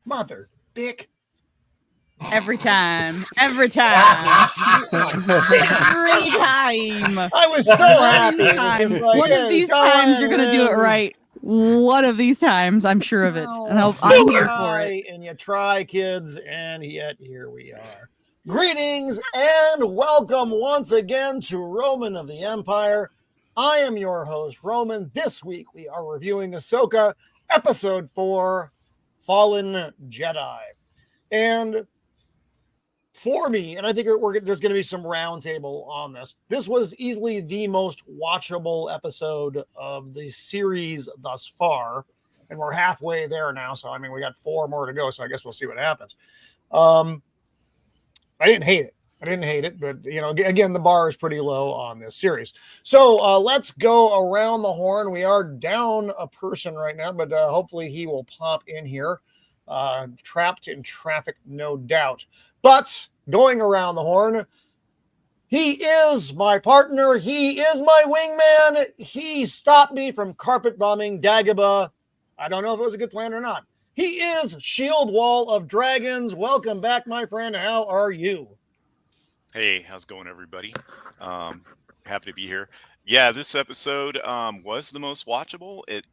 Mother dick. Every time. Every time. Every time. I was so happy. One of these times you're going to do it right. One of these times, I'm sure of it. And I'm here for it. And you try, kids, and yet here we are. Greetings and welcome once again to Roman of the Empire. I am your host, Roman. This week we are reviewing Ahsoka, Episode 4, Fallen Jedi. And for me, and I think there's going to be some roundtable on this, this was easily the most watchable episode of the series thus far. And we're halfway there now. So, I mean, we got 4 more to go. So I guess we'll see what happens. I didn't hate it. But, you know, again, the bar is pretty low on this series. So let's go around the horn. We are down a person right now, but hopefully he will pop in here. Trapped in traffic, no doubt. But going around the horn, he is my partner. He is my wingman. He stopped me from carpet bombing Dagobah. I don't know if it was a good plan or not. He is Shieldwall of Dragons. Welcome back, my friend. How are you? Hey, how's it going, everybody? Happy to be here. Yeah, this episode was the most watchable. It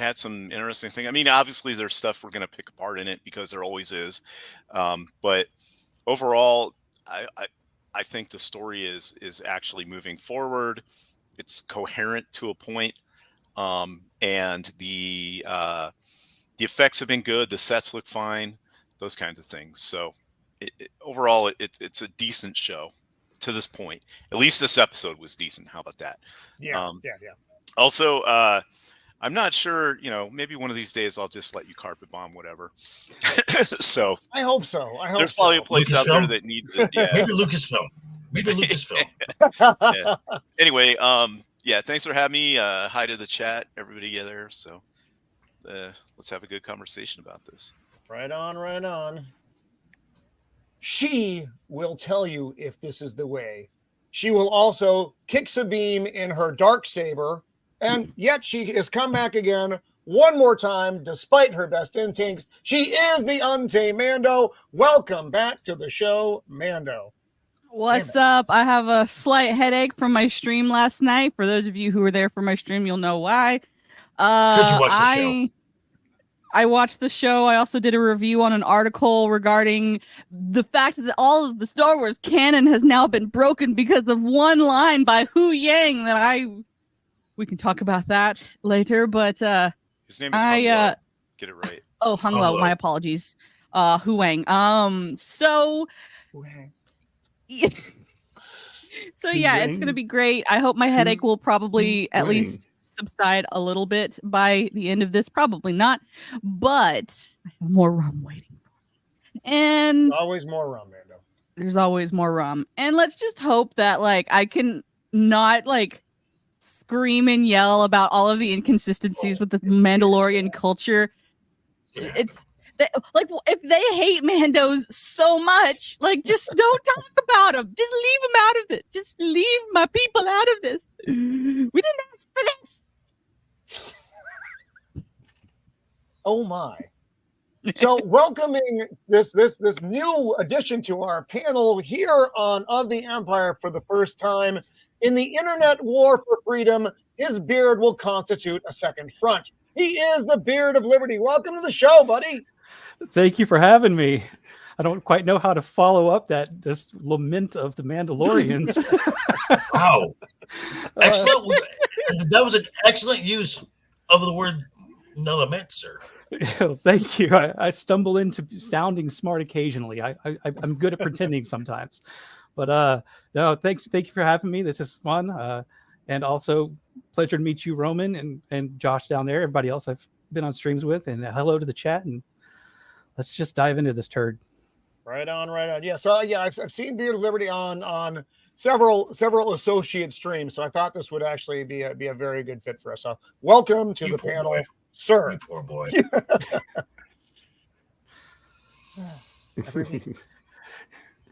had some interesting things. I mean, obviously, there's stuff we're going to pick apart in it because there always is. But overall, I think the story is actually moving forward. It's coherent to a point. And the effects have been good. The sets look fine. Those kinds of things. So overall, it's a decent show to this point. At least this episode was decent. How about that? Yeah. Also, I'm not sure, maybe one of these days I'll just let you carpet bomb whatever. So I hope so. There's probably a place out there that needs it. Yeah. Maybe Lucasfilm. Yeah. Anyway, yeah, thanks for having me. Hi to the chat, everybody there. So let's have a good conversation about this. Right on. She will tell you if this is the way. She will also kick Sabime in her dark saber, and yet she has come back again one more time, despite her best instincts. She is the Untamed Mando. Welcome back to the show, Mando. What's up? I have a slight headache from my stream last night. For those of you who were there for my stream, you'll know why. Did you watch the show? I watched the show. I also did a review on an article regarding the fact that all of the Star Wars canon has now been broken because of one line by Huyang we can talk about that later, but his name is Hung-Lo. Get it right. Oh, Hung-Lo, my apologies. Huyang. So so yeah, it's gonna be great. I hope my headache will probably at least subside a little bit by the end of this. Probably not, but I have more rum waiting for me. And there's always more rum, Mando. There's always more rum. And let's just hope that I can not scream and yell about all of the inconsistencies with the Mandalorian culture. It's if they hate Mandos so much, just don't talk about them. Just leave them out of it. Just leave my people out of this. We didn't ask for this. Oh my. So welcoming this new addition to our panel here on Of the Empire for the first time. In the internet war for freedom, his beard will constitute a second front. He is the Beard of Liberty. Welcome to the show, buddy. Thank you for having me. I don't quite know how to follow up that just lament of the Mandalorians. Wow. Excellent. That was an excellent use of the word lament, sir. Thank you. I stumble into sounding smart occasionally. I'm good at pretending sometimes. But no, thank you for having me. This is fun. And also pleasure to meet you, Roman, and Josh down there, everybody else I've been on streams with, and hello to the chat, and let's just dive into this turd. Right on. Yeah. So I've seen Beard of Liberty on several associate streams. So I thought this would actually be a very good fit for us. So welcome to the panel, boy. sir. You poor boy.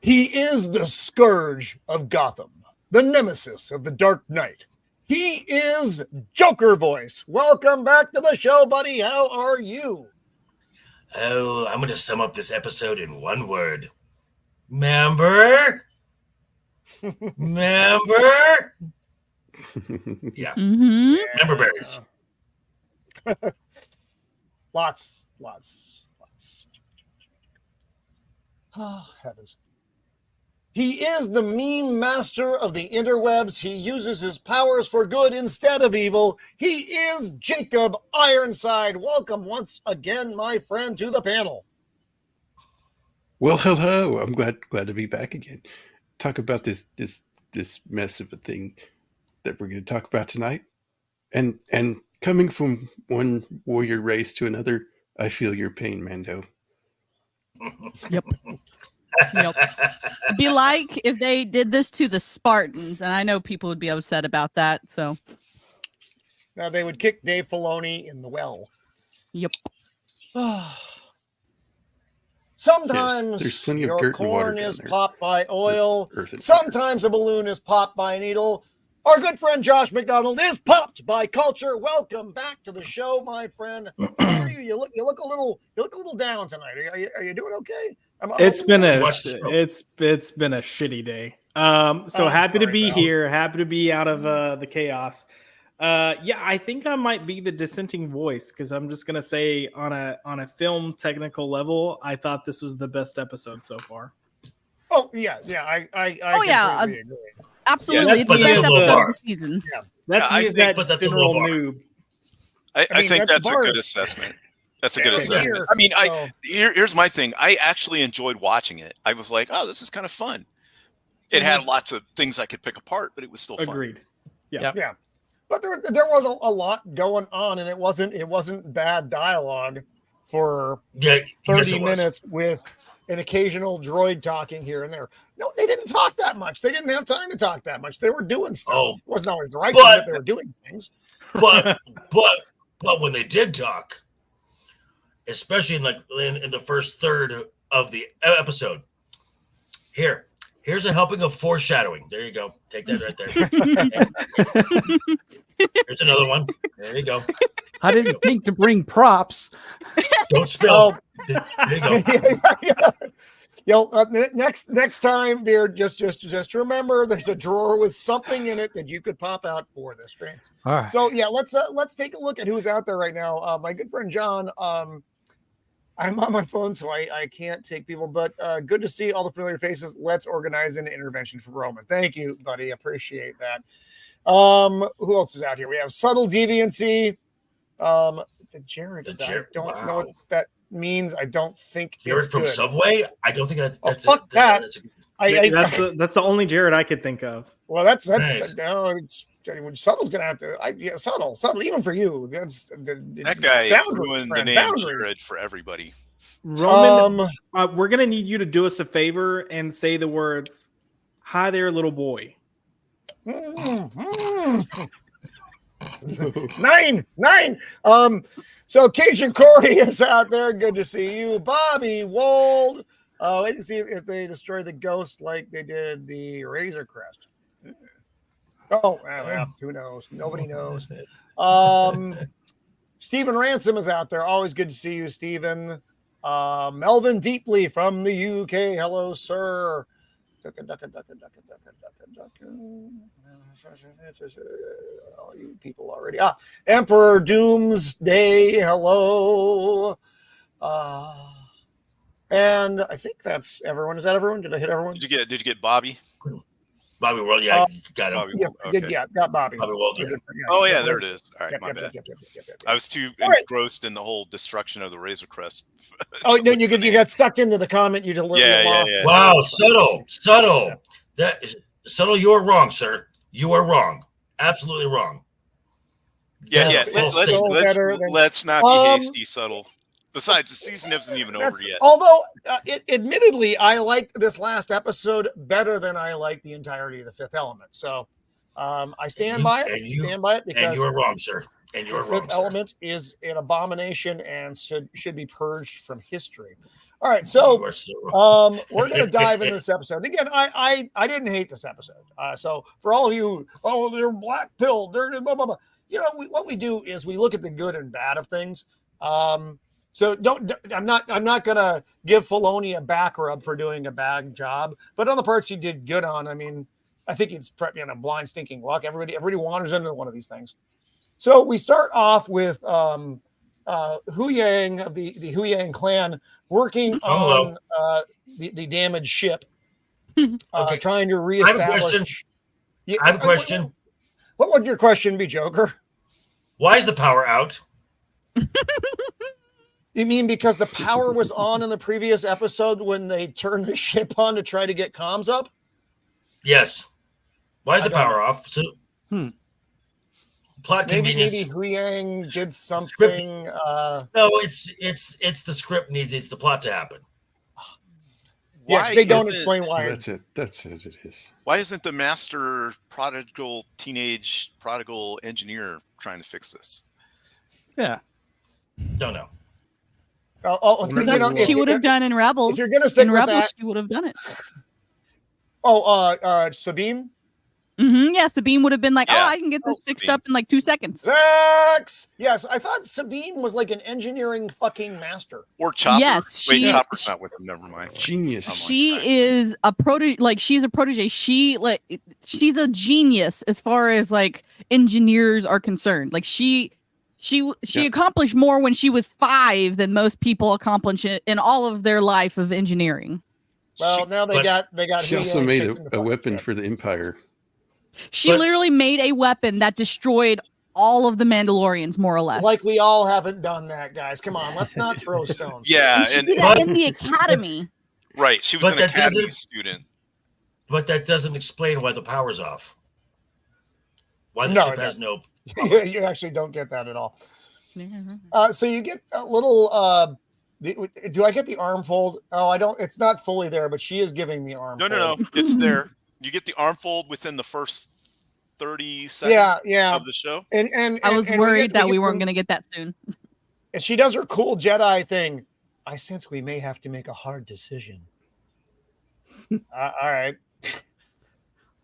He is the scourge of Gotham, the nemesis of the Dark Knight. He is Joker Voice. Welcome back to the show, buddy. How are you? Oh, I'm going to sum up this episode in one word. Member? Yeah. Mm-hmm. Member berries. Lots. Oh, heavens. He is the meme master of the interwebs. He uses his powers for good instead of evil. He is Jacob Ironside. Welcome once again, my friend, to the panel. Well, hello. I'm glad to be back again. Talk about this mess of a thing that we're going to talk about tonight. And coming from one warrior race to another, I feel your pain, Mando. Yep. It'd be like if they did this to the Spartans, and I know people would be upset about that. So now they would kick Dave Filoni in the well. Yep. Sometimes there's plenty of your dirt and water corn down is there. popped by oil. Earth and Sometimes a balloon is popped by a needle. Our good friend Josh McDonald is popped by culture. Welcome back to the show, my friend. How are you? You look a little down tonight. Are you doing okay? It's been a shitty day. So happy to be here. Happy to be out of the chaos. Yeah, I think I might be the dissenting voice because I'm just gonna say on a film technical level, I thought this was the best episode so far. Oh yeah, I completely agree. Absolutely, Yeah, it's the best episode of the season. Yeah, that's general noob. I think that's a good assessment. That's a good assessment. I mean, here's my thing. I actually enjoyed watching it. I was like, oh, this is kind of fun. It had lots of things I could pick apart, but it was still fun. Agreed. Yeah. But there was a lot going on, and it wasn't bad dialogue for 30 minutes with an occasional droid talking here and there. No, they didn't talk that much. They didn't have time to talk that much. They were doing stuff. It wasn't always the right thing, but they were doing things. But when they did talk, especially in the first third of the episode, here's a helping of foreshadowing. There you go. Take that right there. Here's another one. There you go. I didn't think to bring props. Don't spill. There you go. Next time, Beard, just remember there's a drawer with something in it that you could pop out for this stream. All right. So yeah, let's take a look at who's out there right now. My good friend John. I'm on my phone, so I can't take people, but good to see all the familiar faces. Let's organize an intervention for Roman. Thank you, buddy. Appreciate that. Who else is out here? We have Subtle Deviancy. The Jared. I don't know what that means. I don't think Jared from good. Subway. I don't think that's fuck that. That's the only Jared I could think of. Well, that's nice. No. Subtle's gonna have to. Subtle, even for you. That's that guy ruined the name Jared for everybody. Roman, we're gonna need you to do us a favor and say the words, "Hi there, little boy." 9. So Cajun Corey is out there. Good to see you, Bobby Wold. Wait to see if they destroy the ghost like they did the Razor Crest. Oh, well, who knows? Nobody knows. Stephen Ransom is out there. Always good to see you, Stephen. Melvin Deeply from the UK. Hello, sir. All you people already. Emperor Doomsday. Hello. And I think that's everyone. Is that everyone? Did I hit everyone? Did you get Bobby? Bobby World, yeah, got him. Bobby Yes, World, okay. got Bobby. Bobby World, yeah. Oh yeah, there it is. All right, Yep, my yep, bad. yep. I was too All right. engrossed in the whole destruction of the Razor Crest. Oh no, you got sucked into the comment. You deliberately lost. Yeah. Wow, subtle. That is subtle. You are wrong, sir. You are wrong. Absolutely wrong. Yeah. Let's not be hasty, subtle. Besides, the season isn't even over yet. Although, admittedly, I liked this last episode better than I liked the entirety of the Fifth Element. So, I stand by it. Stand by it because you are wrong, sir. And you are the wrong. Fifth Element is an abomination and should be purged from history. All right, so we're going to dive into this episode. Again, I didn't hate this episode. So for all of you, they're black pilled, they're blah blah blah. What we do is we look at the good and bad of things. So I'm not gonna give Filoni a back rub for doing a bad job, but on the parts he did good on, I mean, I think it's blind stinking luck. Everybody wanders into one of these things. So we start off with Huyang of the Huyang clan working on the damaged ship, trying to reestablish. I have a question. What would your question be, Joker? Why is the power out? You mean because the power was on in the previous episode when they turned the ship on to try to get comms up? Yes. Why is the power off? So, plot convenience. Maybe Huyang did something. No, it's the script needs it's the plot to happen. Yeah, they don't explain why. That's it. It is. Why isn't the master teenage prodigal engineer trying to fix this? Yeah. Don't know. She would have done in Rebels. If you're going to stick in with Rebels, that, she would have done it. Sabine? Yeah, Sabine would have been like, I can get this fixed up in like 2 seconds. Yes, I thought Sabine was like an engineering fucking master. Or Chopper. Yes, Chopper's not with him. Never mind. Genius. She is a she's a protege. She's a genius as far as like engineers are concerned. Like she accomplished more when she was 5 than most people accomplish in all of their life of engineering. Well, now they got. She also made a weapon for the Empire. She literally made a weapon that destroyed all of the Mandalorians, more or less. Like we all haven't done that, guys. Come on, let's not throw stones. Yeah, she did that in the academy. Right, she was an academy student. But that doesn't explain why the power's off. Why the ship has no. You actually don't get that at all. So you get a little. Do I get the arm fold? Oh, I don't. It's not fully there, but she is giving the arm. No, it's there. You get the arm fold within the first 30 seconds of the show. And I was worried that we weren't going to get that soon. And she does her cool Jedi thing. I sense we may have to make a hard decision. All right.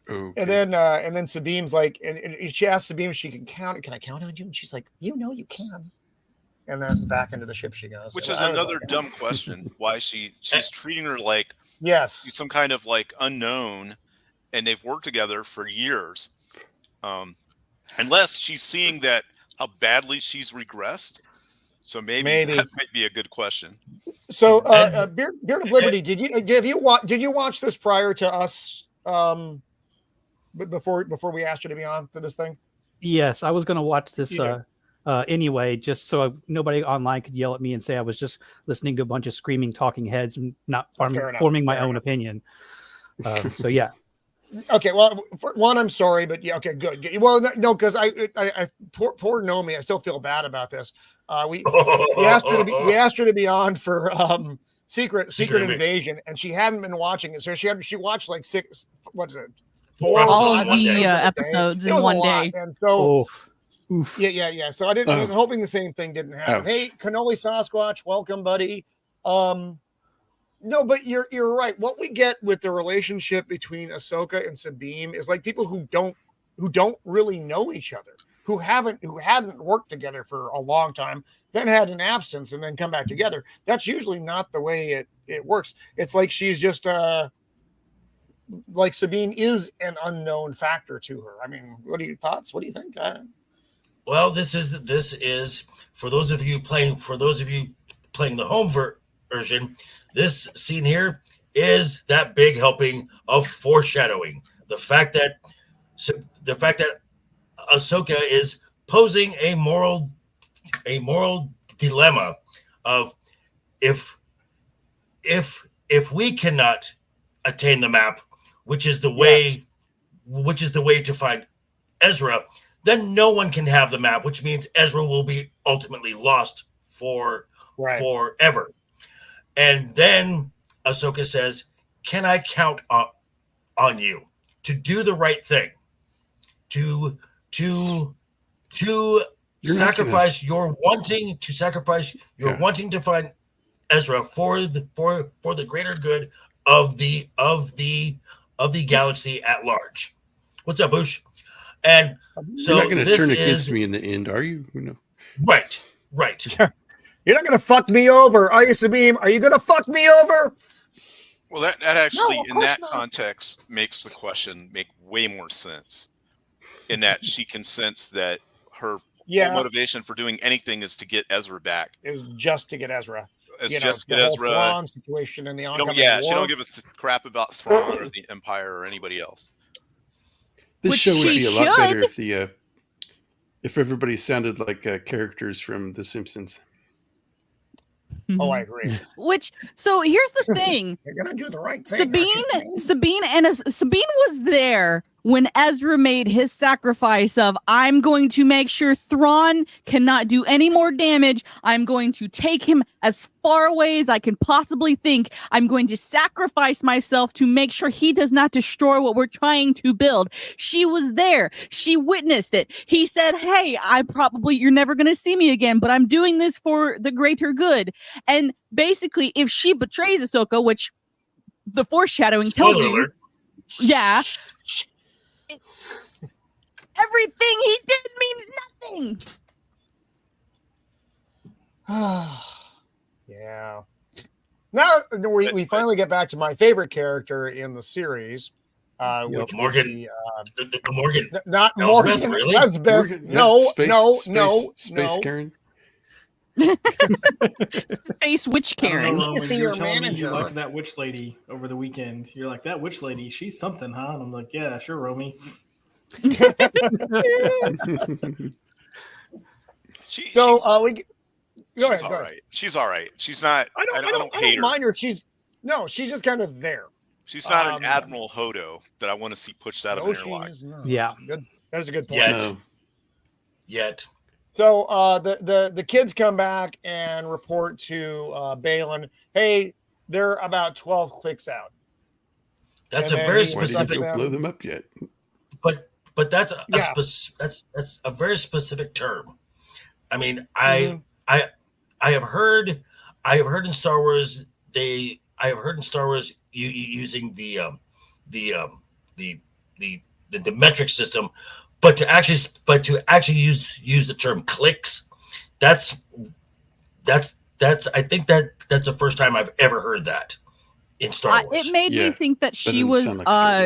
Okay. And then Sabine's like, and she asks Sabine if she can count. Can I count on you? And she's like, you can. And then back into the ship she goes. Which is another dumb question. Why she's treating her like she's some kind of like unknown, and they've worked together for years. Unless she's seeing that how badly she's regressed. So maybe that might be a good question. So Beard of Liberty, did you watch this prior to us? Before we asked you to be on for this thing? Yes, I was going to watch this anyway, just so nobody online could yell at me and say I was just listening to a bunch of screaming talking heads and not forming my own opinion. So yeah. Okay, well, for one, I'm sorry, but yeah, okay, good. Well, no, because I poor Nomi, I still feel bad about this. We asked her to be on for Secret Invasion, and she hadn't been watching it, so she watched like 6. What is it? 4 all of the episodes in one day, and so yeah. So I was hoping the same thing didn't happen. Hey, Cannoli Sasquatch, welcome, buddy. No, but you're right. What we get with the relationship between Ahsoka and Sabine is like people who don't really know each other, who hadn't worked together for a long time, then had an absence and then come back together. That's usually not the way it works. It's like she's just like Sabine is an unknown factor to her. I mean, what are your thoughts? What do you think? Well, this is for those of you playing the home version, this scene here is that big helping of foreshadowing. The fact that Ahsoka is posing a moral dilemma of if we cannot attain the map, which is the way to find Ezra, then no one can have the map, which means Ezra will be ultimately lost forever. And then Ahsoka says, "Can I count on you to do the right thing, to sacrifice your wanting to find Ezra for the greater good of the galaxy at large?" What's up, Boosh? And so you're not going to turn this against me in the end, are you? No. Right. You're not going to fuck me over, are you, Sabime? Are you going to fuck me over? Well, that actually, No, of in course that not. context, makes the question make way more sense. In that she can sense that her whole motivation for doing anything is to get Ezra back. Is just to get Ezra. It's You just know, get the whole Ezra. Thrawn situation and the oncoming She war. don't give a crap about Thrawn or the Empire or anybody else. This Which show would she be a lot better should. if everybody sounded like characters from The Simpsons. Oh, I agree. So here's the thing. You're gonna do the right thing. Sabine was there when Ezra made his sacrifice of, I'm going to make sure Thrawn cannot do any more damage. I'm going to take him as far away as I can possibly think. I'm going to sacrifice myself to make sure he does not destroy what we're trying to build. She was there. She witnessed it. He said, hey, you're never going to see me again, but I'm doing this for the greater good. And basically, if she betrays Ahsoka, which the foreshadowing tells you, yeah, everything he did means nothing. Yeah. Now we finally get back to my favorite character in the series, which Morgan. Morgan. Not Elsbeth, Morgan. really? Elsbeth. Morgan, No. Space Karen. Space witch Karen. need to see You're your telling me manager. you liked that witch lady over the weekend. You're like, that witch lady, she's something, huh? And I'm like, yeah, sure, Romy. She's Go ahead. all right. She's all right. She's not. I don't hate her. Mind her. She's just kind of there. She's not an Admiral Hodo that I want to see pushed out of an airlock. Yeah, good. That's a good point. Yet. So the kids come back and report to Baylan, hey, they're about 12 clicks out. That's a very Why specific. didn't you blow them up yet? But that's that's a very specific term. I mean, I have heard in Star Wars using the metric system, but to actually use the term clicks, that's I think that's the first time I've ever heard that in Star Wars. It made me think that she was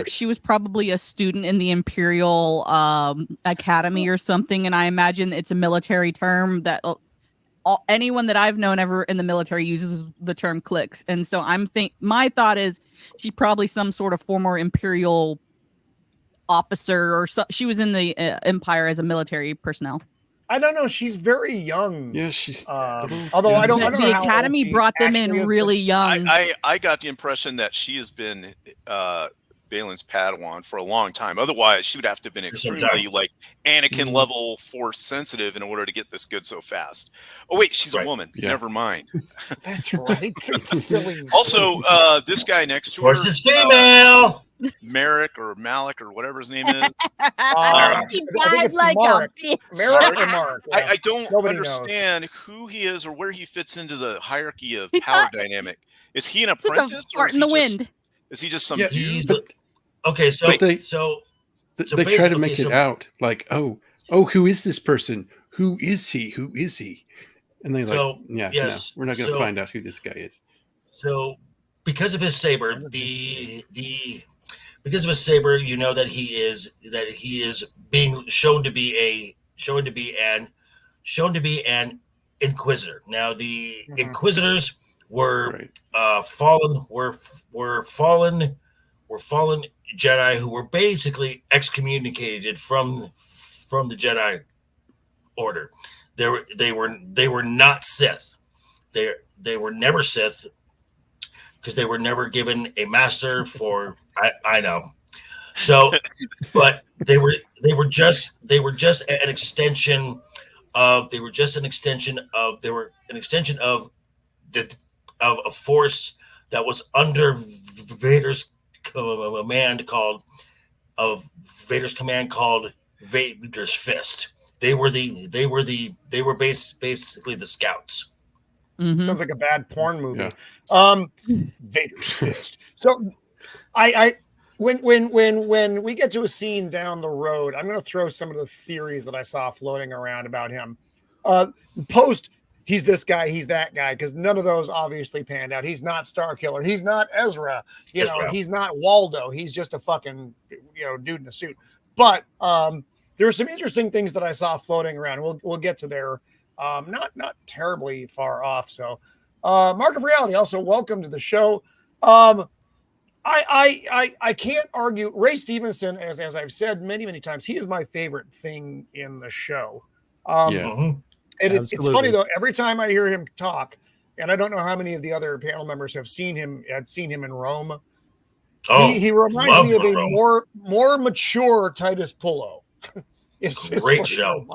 she was probably a student in the Imperial Academy or something, and I imagine it's a military term that anyone that I've known ever in the military uses the term clicks. And so my thought is she's probably some sort of former Imperial officer or she was in the Empire as a military personnel. I don't know. She's very young. Yeah, she's. Although I don't know. The Academy brought them in really young. I got the impression that she has been Baylan's Padawan for a long time. Otherwise, she would have to have been extremely like Anakin level Force sensitive in order to get this good so fast. Oh wait, she's a woman. Yeah. Never mind. That's right. Silly. Also, this guy next to her, Force is female. Merrick or Malik or whatever his name is. I think it's like Mark. a bitch. Merrick or Mark. Yeah. I don't Nobody understand who he is or where he fits into the hierarchy of power dynamic. Is he an apprentice or is in the wind? Is he just some dude? So they try to make it out like, oh, who is this person? Who is he? Who is he? And they no, we're not going to find out who this guy is. So because of his saber, because of his saber, you know that he is being shown to be an inquisitor. Now the inquisitors were fallen Jedi who were basically excommunicated from the Jedi Order. They were not Sith. They were never Sith because they were never given a master for. I know. So, but they were just an extension of a force that was under Vader's command called Vader's Fist. They were basically the scouts. Mhm. Sounds like a bad porn movie. Yeah. Vader's Fist. So when we get to a scene down the road, I'm going to throw some of the theories that I saw floating around about him. Post, he's this guy, he's that guy, because none of those obviously panned out. He's not Starkiller. He's not Ezra. He's not Waldo. He's just a fucking dude in a suit. But there are some interesting things that I saw floating around. We'll get to there. Not terribly far off. So, Mark of Reality, also welcome to the show. I can't argue. Ray Stevenson, as I've said many times, he is my favorite thing in the show. And it's funny though. Every time I hear him talk, and I don't know how many of the other panel members had seen him in Rome. He reminds me of a more mature Titus Pullo. Great show.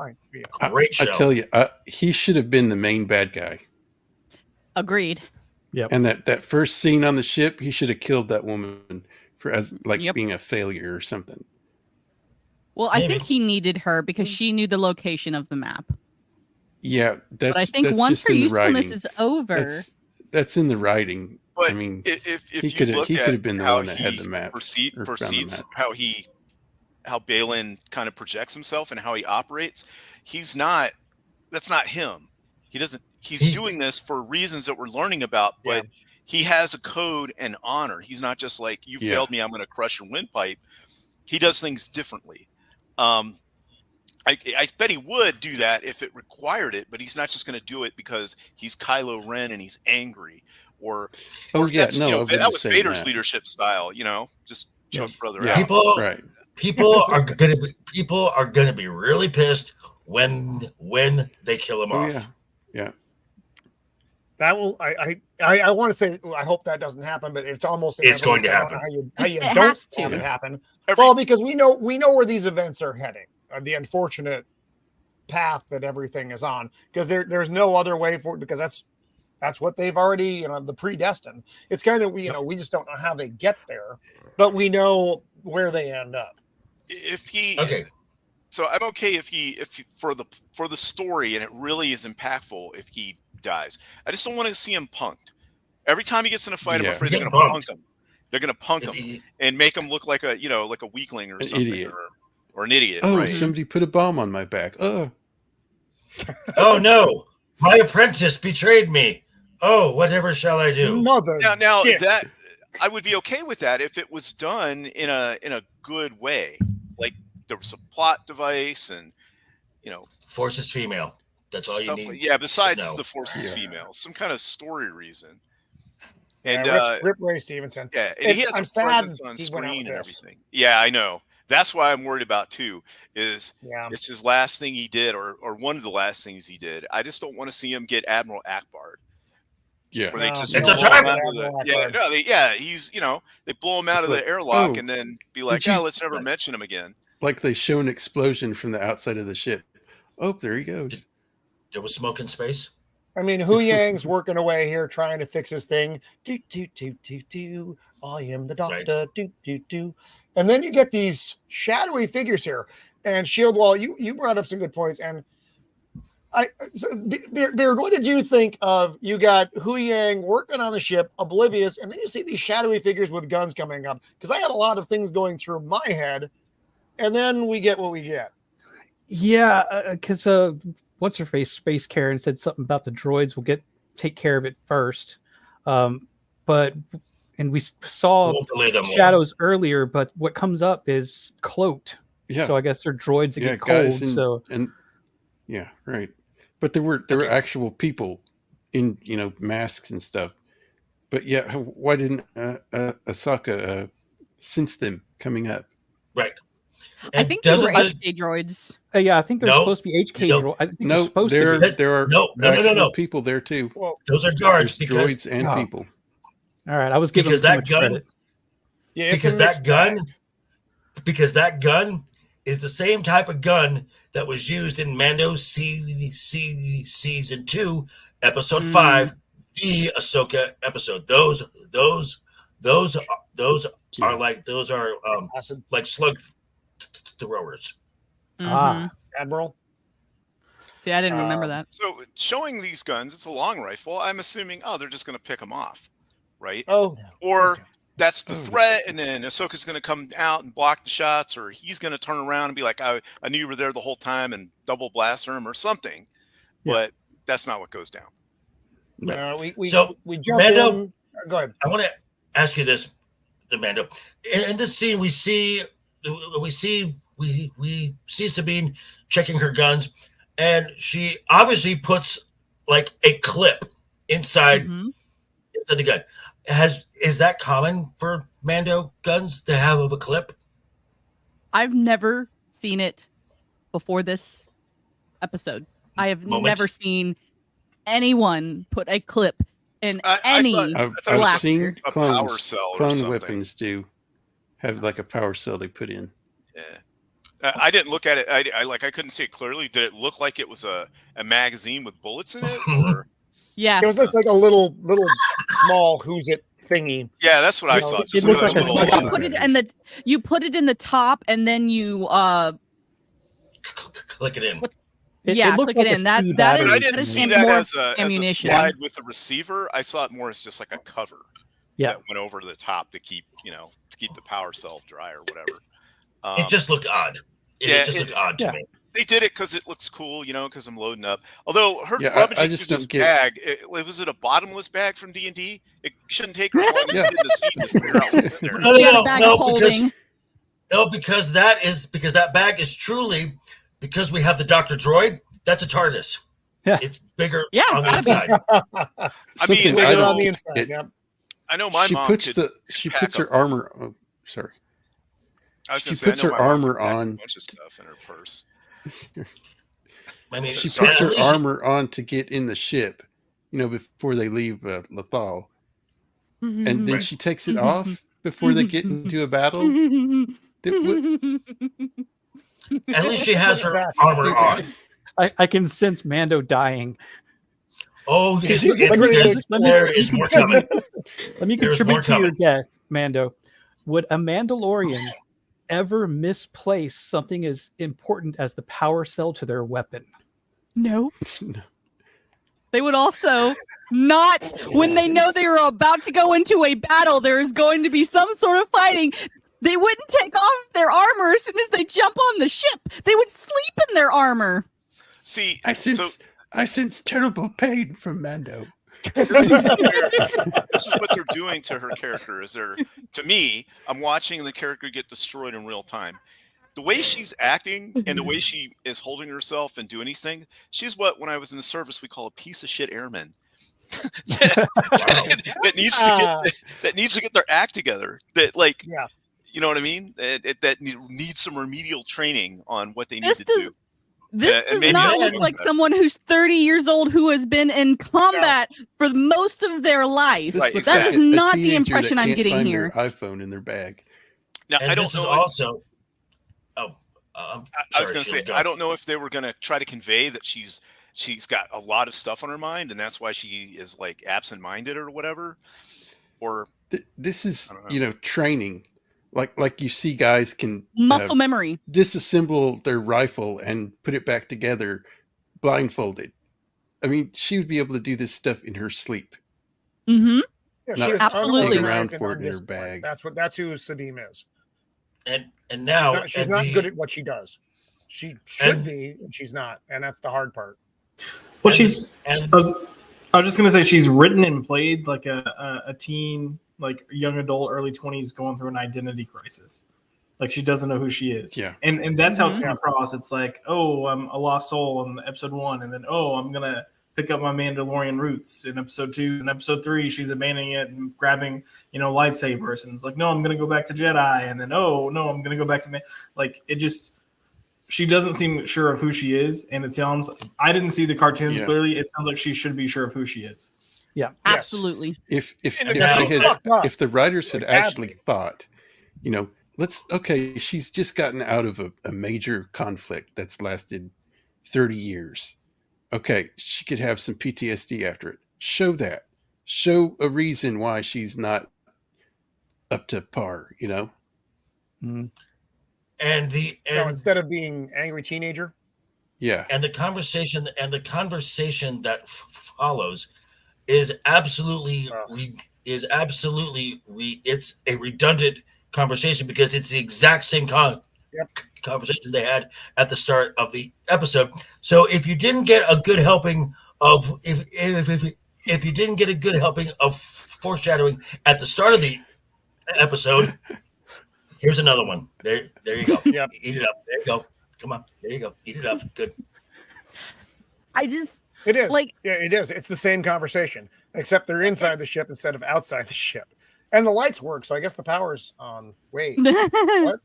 Great show. I tell you, he should have been the main bad guy. Agreed. Yep. And that first scene on the ship, he should have killed that woman being a failure or something. Well, I think he needed her because she knew the location of the map. Yeah, but I think once her usefulness is over, that's in the writing. But I mean, if he you look could at have been the one that had the map. Proceeds how Baylan kind of projects himself and how he operates. That's not him. He's doing this for reasons that we're learning about, but he has a code and honor. He's not just like, you failed me, I'm going to crush your windpipe. He does things differently. I bet he would do that if it required it, but he's not just going to do it because he's Kylo Ren and he's angry that was Vader's leadership style, just choke brother out. People are gonna be really pissed when they kill him off. Yeah. That will. I want to say. I hope that doesn't happen, but it's almost. It's going to happen. How you don't have it happen? Well, because we know where these events are heading. The unfortunate path that everything is on. Because there's no other way for it. Because that's what they've already the predestined. It's kind of we just don't know how they get there, but we know where they end up. So I'm okay if for the story and it really is impactful if he dies. I just don't want to see him punked. Every time he gets in a fight, I'm afraid they're going to punk him. They're going to punk him and make him look like a weakling or something, idiot. or an idiot. Oh, right? Somebody put a bomb on my back. Oh no, my apprentice betrayed me. Oh, whatever shall I do? Mother. Now that I would be okay with that if it was done in a good way, like there was a plot device and Force is female. That's all you need. Besides the Force is female, some kind of story reason. And Rip Ray Stevenson. Yeah, and he has a presence on screen and everything. Yeah, I know. That's why I'm worried about too. It's his last thing he did, or one of the last things he did. I just don't want to see him get Admiral Akbar. Yeah, where they just it's a trap. He's they blow him out of the airlock and then be like, let's never mention him again. Like they show an explosion from the outside of the ship. Oh, there he goes. There was smoke in space. I mean, Huyang's working away here trying to fix his thing. Do do do do do. I am the doctor. Right. Do do do. And then you get these shadowy figures here. And Shieldwall, you brought up some good points. And Beard, what did you think of? You got Huyang working on the ship, oblivious, and then you see these shadowy figures with guns coming up. Because I had a lot of things going through my head, and then we get what we get. Yeah, because what's her face, Space Karen, said something about the droids will take care of it first. And we saw shadows earlier, but what comes up is cloaked. Yeah. So I guess they're droids that get cold. Yeah, right. But there were actual people in masks and stuff But yeah, why didn't Ahsoka sense them coming up? Right. I think these were HK droids. Yeah, I think they're No. supposed to be HK No. droids. I think No, they're supposed to be. there are No. actual people there too. Well, Those are guards There's because droids and Oh. people. All right, I was giving them too much credit. yeah, it's a because that mixed bag. gun because that gun is the same type of gun that was used in Mando season 2, episode 5, the Ahsoka episode. Those Yeah. are Acid like slug throwers. Ah. Admiral. See, I didn't remember that. So showing these guns, it's a long rifle. I'm assuming, they're just going to pick them off, right? Oh, Or okay. that's the threat, and then Ahsoka's going to come out and block the shots, or he's going to turn around and be like, I knew you were there the whole time, and double blaster him or something. Yeah. But that's not what goes down. We So, we jump Mando- in. Go ahead. I want to ask you this, Mando. In this scene, we see Sabine checking her guns, and she obviously puts like a clip inside the gun. Is that common for Mando guns to have a clip? I've never seen it before this episode. I have never seen anyone put a clip in any I've blaster. seen A power cell or clone something. weapons do have like a power cell they put in. Yeah. I didn't look at it. I couldn't see it clearly. Did it look like it was a magazine with bullets in it? Or Yes. It was just like a little small who's it thingy. yeah, that's what I It saw. it looked like a little- special- you put it in the the top, and then you Click it in. yeah, looked click it like a in. That C that But is I battery. didn't that is see that more as a ammunition. slide with the receiver. I saw it more as just like a cover. Yeah. That went over the top to keep the power cell dry or whatever. It just looked odd. yeah, It just looked odd to me. They did it because it looks cool, because I'm loading up. Although her Yeah, rummaging I just through this don't get- bag, was it a bottomless bag from D&D? It shouldn't take her as long as it did in the scene to figure out what's in there. No, She had a bag of holding. because that bag is truly because we have the Dr. Droid. That's a TARDIS. Yeah. It's bigger Yeah, on the it's gotta inside. I Something mean, Bigger I on don't the get. inside. Yep. I know my She mom puts could she pack puts a- her armor. Oh, sorry. I was she gonna say, puts I know her my mom armor could pack on. a bunch of stuff in her purse. I mean, She Sorry, puts at her least- armor on to get in the ship, before they leave Lothal, and then Right. she takes it off before they get into a battle. At least she has her armor on. I can sense Mando dying. Oh, Let me- there is more coming. Let me There's contribute more to your coming. death, Mando. Would a Mandalorian ever misplace something as important as the power cell to their weapon? No. They would also not, when they know they are about to go into a battle, there is going to be some sort of fighting. They wouldn't take off their armor as soon as they jump on the ship. They would sleep in their armor. See, I sense terrible pain from Mando. this is what they're doing to her character. To me, I'm watching the character get destroyed in real time. The way she's acting and the way she is holding herself and doing these things, she's what, when I was in the service, we call a piece of shit airman. that needs to get their act together. Yeah. You know what I mean? That needs some remedial training on what they need to do. This and does maybe not also look do like that. someone who's 30 years old who has been in combat for most of their life. This Right, looks That like is a not the teenager impression that I'm can't getting find here. their iPhone in their bag. Now, And I don't this know. is also. Oh, I was sorry, going to say, Shield, go. I don't know if they were going to try to convey that she's got a lot of stuff on her mind, and that's why she is like absent-minded or whatever. Or This is I don't know. training, like you see guys can Muscle memory. disassemble their rifle and put it back together blindfolded. I mean, she would be able to do this stuff in her sleep. Mm-hmm. Yeah, Not she is Absolutely. unorganized and around for it in her undisciplined. bag. That's who Sabine is. And now She's not good at what she does. She should be, and she's not, and that's the hard part. Well, and I was just gonna say she's written and played like a teen, like young adult, early 20s, going through an identity crisis. Like she doesn't know who she is. Yeah. And that's how it's come across. It's like, oh, I'm a lost soul in episode 1, and then I'm gonna pick up my Mandalorian roots. In episode 2 and episode 3, she's abandoning it and grabbing, lightsabers. And it's like, no, I'm going to go back to Jedi. And then, oh, no, I'm going to go back to she doesn't seem sure of who she is. And it sounds, I didn't see the cartoons clearly. It sounds like she should be sure of who she is. Yeah, absolutely. If the writers had actually thought, she's just gotten out of a major conflict that's lasted 30 years. Okay, she could have some PTSD after it. Show that. Show a reason why she's not up to par, Mm-hmm. And instead of being angry teenager. Yeah. And the conversation that follows is absolutely it's a redundant conversation because it's the exact same conversation they had at the start of the episode. So if you didn't get a good helping of if you didn't get a good helping of foreshadowing at the start of the episode, here's another one. There you go. Yep. Eat it up. There you go. Come on. There you go. Eat it up. Good. It is. It is. It's the same conversation, except they're inside the ship instead of outside the ship. And the lights work, so I guess the power's on. Wait. What?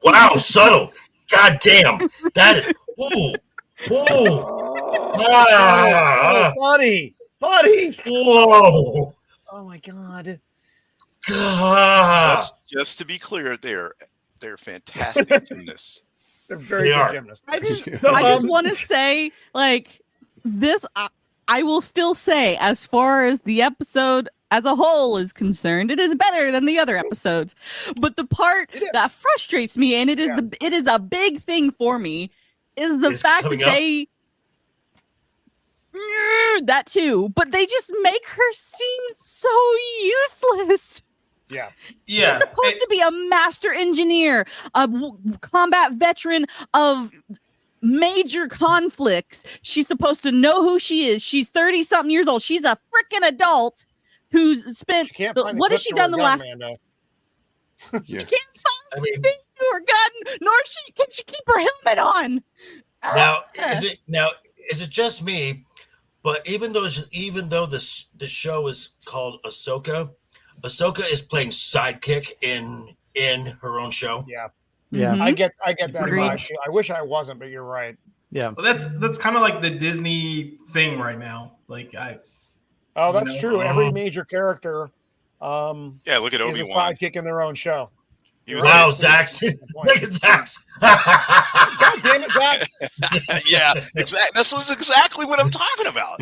Wow, subtle. God damn. That is buddy. Whoa. Oh my god. Just to be clear, they're fantastic gymnasts. They're very good gymnasts. I just want to say, this. I will still say, as far as the episode as a whole is concerned, it is better than the other episodes. But the part that frustrates me, and it is a big thing for me, is the fact that they. That too, but they just make her seem so useless. Yeah. She's supposed to be a master engineer, a combat veteran of major conflicts. She's supposed to know who she is. She's 30-something years old. She's a freaking adult who's spent. What has she done the last? She can't find anything to her gun, nor can she keep her helmet on. Is it just me? But even though the show is called Ahsoka, Ahsoka is playing sidekick in her own show. Yeah. Mm-hmm. I get that vibe. I wish I wasn't, but you're right. Yeah. Well, that's kind of like the Disney thing right now. That's true. Every major character look at is a Obi-Wan. sidekick in their own show. Wow, Zach. Look at Zach. God damn it, Zach. Yeah, exactly. That's exactly what I'm talking about.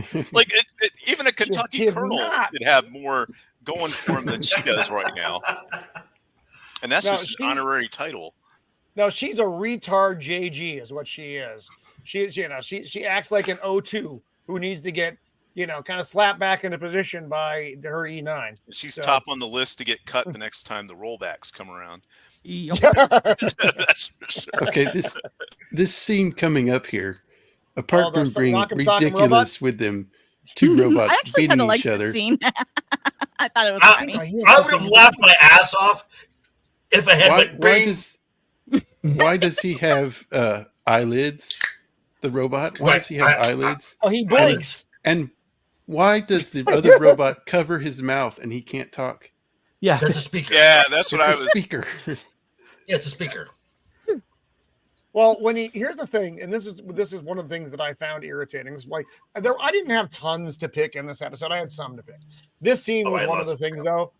Even a Kentucky Colonel could have more going for him than she does right now. And that's just an honorary title. No, she's a retard JG is what she is. She acts like an O2 who needs to get, kind of slapped back into position by her E9. She's top on the list to get cut the next time the rollbacks come around. That's for sure. Okay, this scene coming up here, apart from being ridiculous with them two robots beating each other. Scene. I thought it was funny. I would have laughed my ass off if I had why does he have eyelids? The robot? Why does he have eyelids? Oh, he blinks. And why does the other robot cover his mouth and he can't talk? Yeah, that's a speaker. Yeah, that's what I was. Speaker. Yeah, it's a speaker. Well, here's the thing, and this is one of the things that I found irritating. Is I didn't have tons to pick in this episode. I had some to pick. This scene was one of the things though,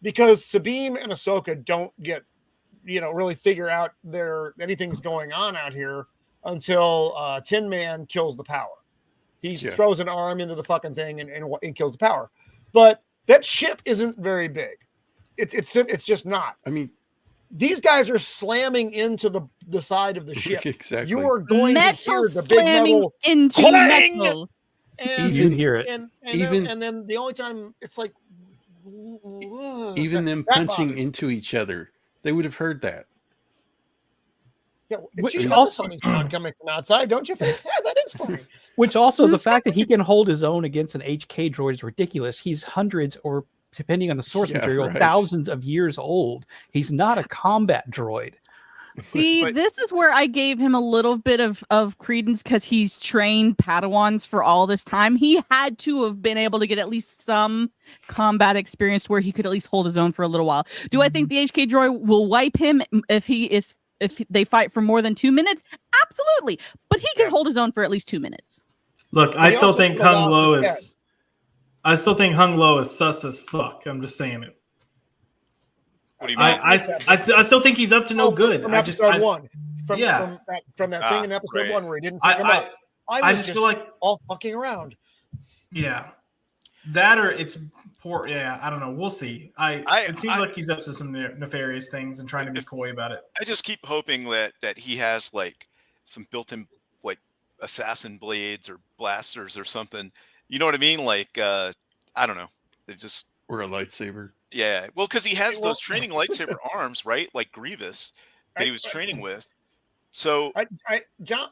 because Sabime and Ahsoka don't get, really figure out anything's going on out here until Tin Man kills the power. He throws an arm into the fucking thing and kills the power. But that ship isn't very big. It's just not. I mean, these guys are slamming into the side of the ship. Exactly. You are going to hear the big metal into clang, metal. And you can hear it. And then the only time it's like even them punching into each other, they would have heard that. Yeah, that's a funny sound coming from outside, don't you think? Yeah, that is funny. Which also, the fact that he can hold his own against an HK droid is ridiculous. He's hundreds, or depending on the source material, thousands of years old. He's not a combat droid. See, But- this is where I gave him a little bit of credence because he's trained Padawans for all this time. He had to have been able to get at least some combat experience where he could at least hold his own for a little while. Do I think the HK droid will wipe him if they fight for more than 2 minutes? Absolutely. But he can hold his own for at least 2 minutes. Look, But I he still also think still Hung lost Lo his is. I still think Hung Lo is sus as fuck. I'm just saying it. What do you mean? I still think he's up to no good. From episode 1. From Yeah. from that thing in episode right. 1 where he didn't pick him up. I was just feel like all fucking around. yeah, that or it's poor. Yeah, I don't know. We'll see. It seems like he's up to some nefarious things and trying to be coy about it. I just keep hoping that he has like some built-in like assassin blades or blasters or something. You know what I mean? Like I don't know. It just Or a lightsaber. yeah. Well, because he has those training lightsaber arms, right? Like Grievous that he was training with. So John,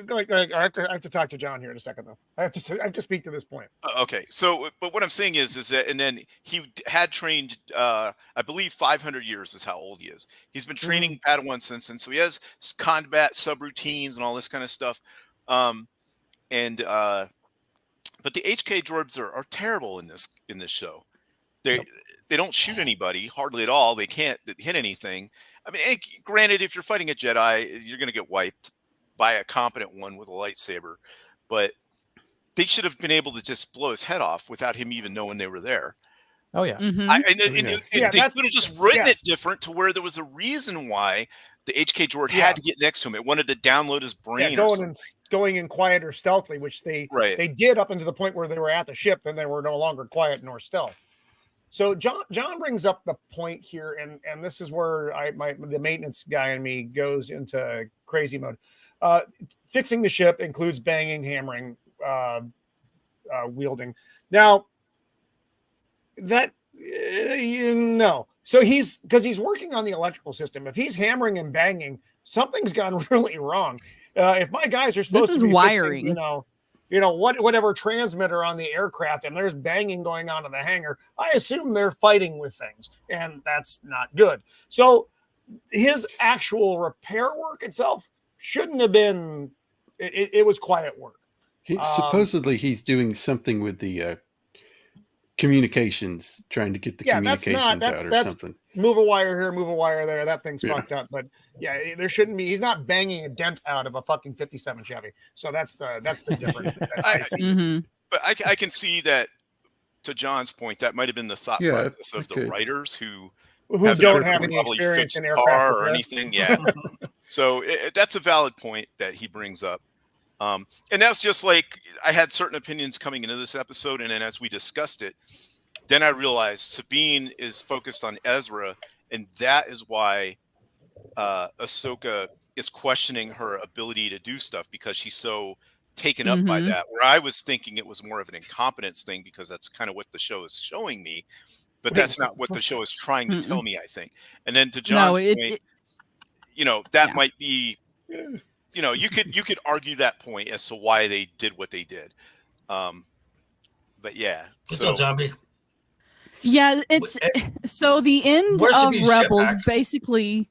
go ahead. I have to talk to John here in a second, though. I have to speak to this point. okay. So, but what I'm saying is that, and then he had trained, I believe 500 years is how old he is. He's been training Padawan since, and so he has combat subroutines and all this kind of stuff. But the HK droids are terrible in this show. They don't shoot anybody hardly at all. They can't hit anything. I mean, granted, if you're fighting a Jedi, you're going to get wiped by a competent one with a lightsaber. But they should have been able to just blow his head off without him even knowing they were there. Oh yeah. Mhm. They could have just written it different to where there was a reason why the HK droid had to get next to him. It wanted to download his brain. Yeah, going in quiet or stealthily, which they did up until the point where they were at the ship, and they were no longer quiet nor stealth. So John brings up the point here, and this is where the maintenance guy in me goes into crazy mode. Fixing the ship includes banging, hammering, wielding. Now that so because he's working on the electrical system. If he's hammering and banging, something's gone really wrong. If my guys are supposed to be wiring, fixing, whatever transmitter on the aircraft, and there's banging going on in the hangar, I assume they're fighting with things, and that's not good. So his actual repair work itself shouldn't have been. It was quiet work. Supposedly he's doing something with the communications, trying to get the communications out or something. Move a wire here, move a wire there. That thing's fucked up. But yeah, there shouldn't be. He's not banging a dent out of a fucking 57 Chevy. So that's the difference. But I can see that, to John's point, that might have been the thought process of the writers who don't have any experience in aircraft or anything. Yeah. So that's a valid point that he brings up. And that's just like I had certain opinions coming into this episode, and then as we discussed it, then I realized Sabine is focused on Ezra, and that is why Ahsoka is questioning her ability to do stuff, because she's so taken up by that. Where I was thinking it was more of an incompetence thing, because that's kind of what the show is showing me, but that's not what the show is trying to tell me, I think. And then to John's point, that might be. You could argue that point as to why they did what they did. But yeah. So zombie. Yeah, it's so the end of Rebels basically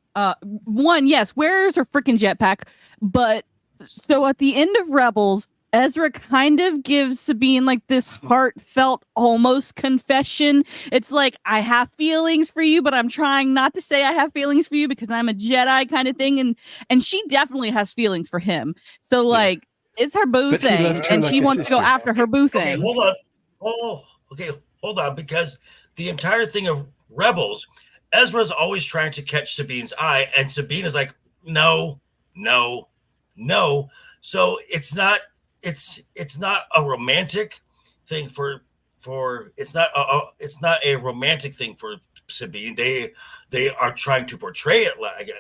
one, yes, where's her freaking jetpack? But so at the end of Rebels, Ezra kind of gives Sabine like this heartfelt almost confession. It's like, I have feelings for you, but I'm trying not to say I have feelings for you because I'm a Jedi kind of thing. And she definitely has feelings for him. So like, it's her boo thing, and she wants to go after her boo thing. Hold on. Hold on, because the entire thing of Rebels, Ezra's always trying to catch Sabine's eye, and Sabine is like, no. So it's not a romantic thing for it's not a romantic thing for Sabine. They are trying to portray it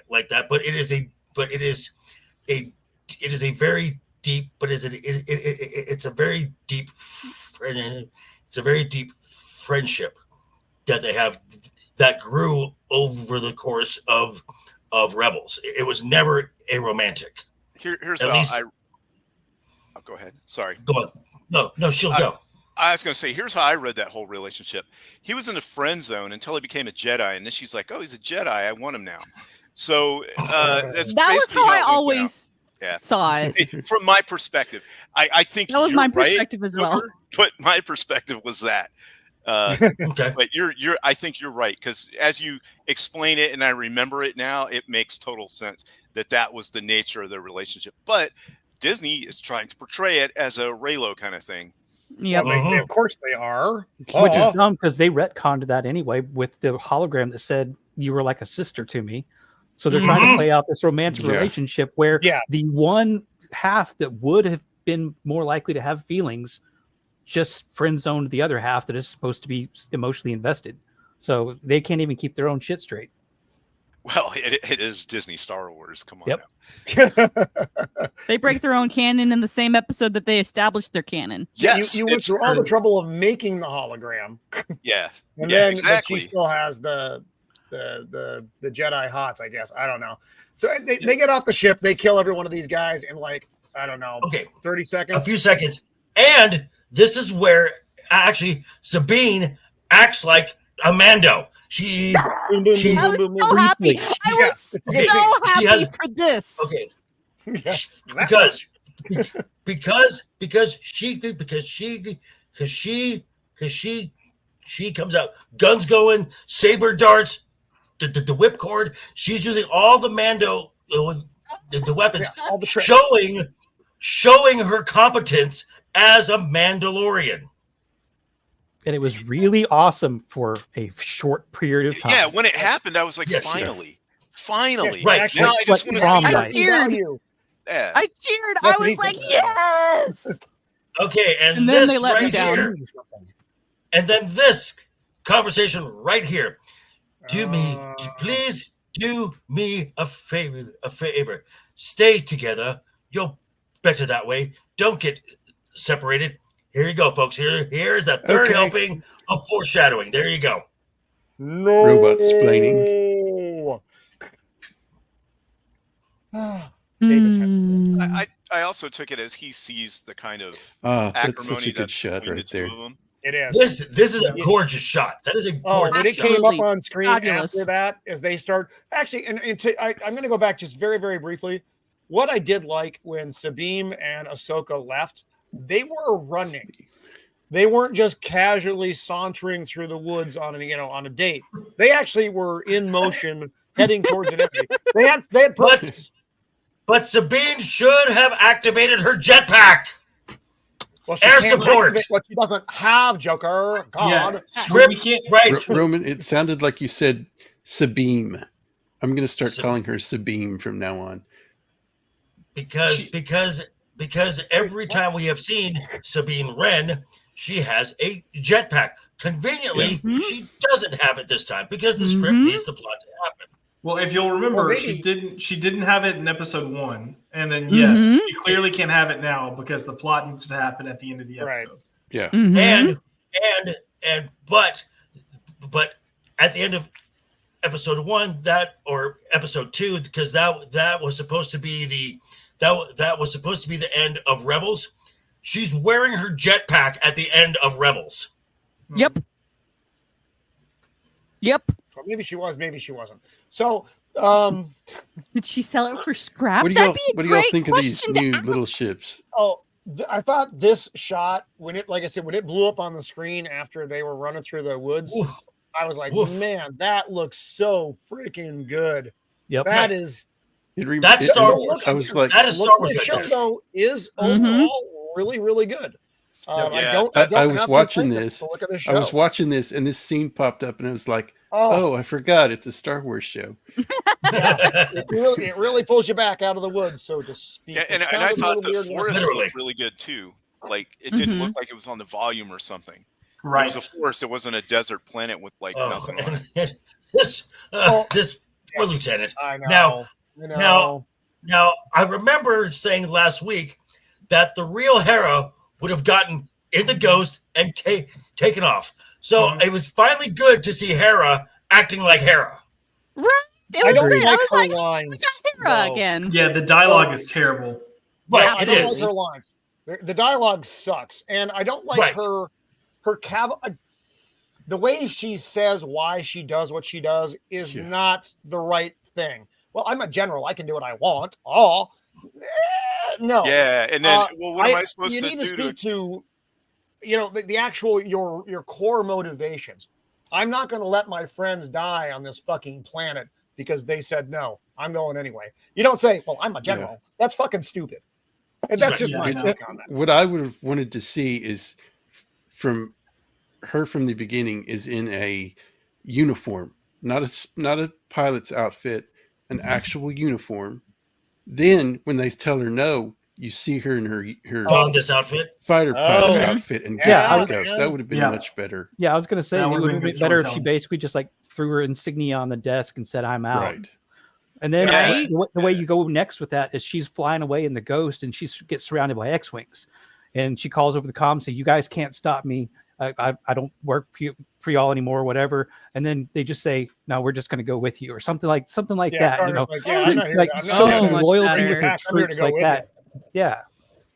like that, but it is a very deep, but it's a very deep friendship that they have that grew over the course of Rebels. It was never a romantic. Here's at how least. Go ahead. Sorry. Go on. No, she'll go. I was going to say, here's how I read that whole relationship. He was in the friend zone until he became a Jedi, and then she's like, "Oh, he's a Jedi. I want him now." So that's That was basically how I it went down. always saw it. From my perspective, I think That was you're my right, perspective as well. Joker, but my perspective was that. Okay. But I think you're right, because as you explain it and I remember it now, it makes total sense that was the nature of their relationship. But Disney is trying to portray it as a Reylo kind of thing. Yep. Well, of course they are. Which is dumb because they retconned that anyway with the hologram that said you were like a sister to me. So they're trying to play out this romantic relationship where the one half that would have been more likely to have feelings just friend zoned the other half that is supposed to be emotionally invested. So they can't even keep their own shit straight. Well, it is Disney Star Wars. Come on. They break their own canon in the same episode that they established their canon. Yes, you went through all the trouble of making the hologram. Yeah. And yeah, then exactly. but she still has the Jedi hots, I guess. I don't know. So they get off the ship, they kill every one of these guys in like, I don't know, 30 seconds. A few seconds. And this is where actually Sabine acts like a Mando. She I was so happy. I was so happy for this. Okay. Because she comes out, guns going, saber darts, the whipcord. She's using all the Mando the weapons, all the tricks. showing her competence as a Mandalorian. And it was really awesome for a short period of time. Yeah, when it happened, I was like, finally. Right. Actually, now I just want to see I cheered. Yeah. I cheered. I was like, yes. Okay, and then this they let me right down. here, and then this conversation right here. Please do me a favor. Stay together. You're better that way. Don't get separated. Here you go, folks. Here's the third helping of foreshadowing. There you go. No. Robot splaining. I also took it as he sees the kind of that's such acrimony a good that's shot between right the there. two of them. It is. This is a gorgeous shot. That is a gorgeous when it shot. came up on screen Fabulous. after that, as they start actually, I'm going to go back just very, very briefly. What I did like when Sabime and Ahsoka left, they were running. They weren't just casually sauntering through the woods on a date. They actually were in motion, heading towards an enemy. They had purpose. But Sabine should have activated her jetpack. Well, she Air can't support. activate what she doesn't have, Joker. God. Yeah. Script right. Roman, it sounded like you said Sabime. I'm going to start calling her Sabime from now on. Because every time we have seen Sabine Wren, she has a jetpack. Conveniently, she doesn't have it this time because the script needs the plot to happen. Well, if you'll remember, she didn't have it in episode 1, and then yes, she clearly can't have it now because the plot needs to happen at the end of the episode. Right. Yeah. But at the end of episode 1, or episode 2, because that was supposed to be the end of Rebels. She's wearing her jetpack at the end of Rebels. Yep. Well, maybe she was, maybe she wasn't. So, did she sell it for scrap? What do y'all think of these new little ships? Oh, I thought this shot when it blew up on the screen after they were running through the woods. Oof. I was like, Oof. man, that looks so freaking good. Yep. That is. That's Star Wars. I was like, that is Star Wars. The show right though is overall really, really good. I was watching this. Look at this show. I was watching this, and this scene popped up, and I was like, "Oh, I forgot! It's a Star Wars show." It really pulls you back out of the woods, so to speak. Yeah, and I thought the forest looked really good too. Like it didn't look like it was on the volume or something. Right. It was a forest. It wasn't a desert planet with like nothing on it. This Lieutenant. I know. Now, I remember saying last week that the real Hera would have gotten in the ghost and taken off. So it was finally good to see Hera acting like Hera. Right. It was great. I was like, lines. Hera again. Yeah, the dialogue is terrible. Right, I it don't is. like her lines. The dialogue sucks, and I don't like her the way she says why she does what she does is not the right thing. well, I'm a general. I can do what I want. Oh, no. Yeah, and then what am I supposed to do? You need to speak to, the actual your core motivations. I'm not going to let my friends die on this fucking planet because they said no. I'm going anyway. You don't say, well, I'm a general. Yeah. That's fucking stupid. And that's just my take on that. What I would have wanted to see is from the beginning is in a uniform, not a pilot's outfit, an actual uniform. Then when they tell her no, you see her in her this outfit, fighter pilot outfit, and that would have been much better. Yeah, I was going to say it would have been better if she basically just like threw her insignia on the desk and said, "I'm out." Right. And then the way you go next with that is she's flying away in the Ghost, and she gets surrounded by X-wings, and she calls over the comm, saying, "You guys can't stop me. I don't work for y'all anymore, or whatever." And then they just say, "No, we're just going to go with you," or something like that. Loyalty with the troops like that. Yeah.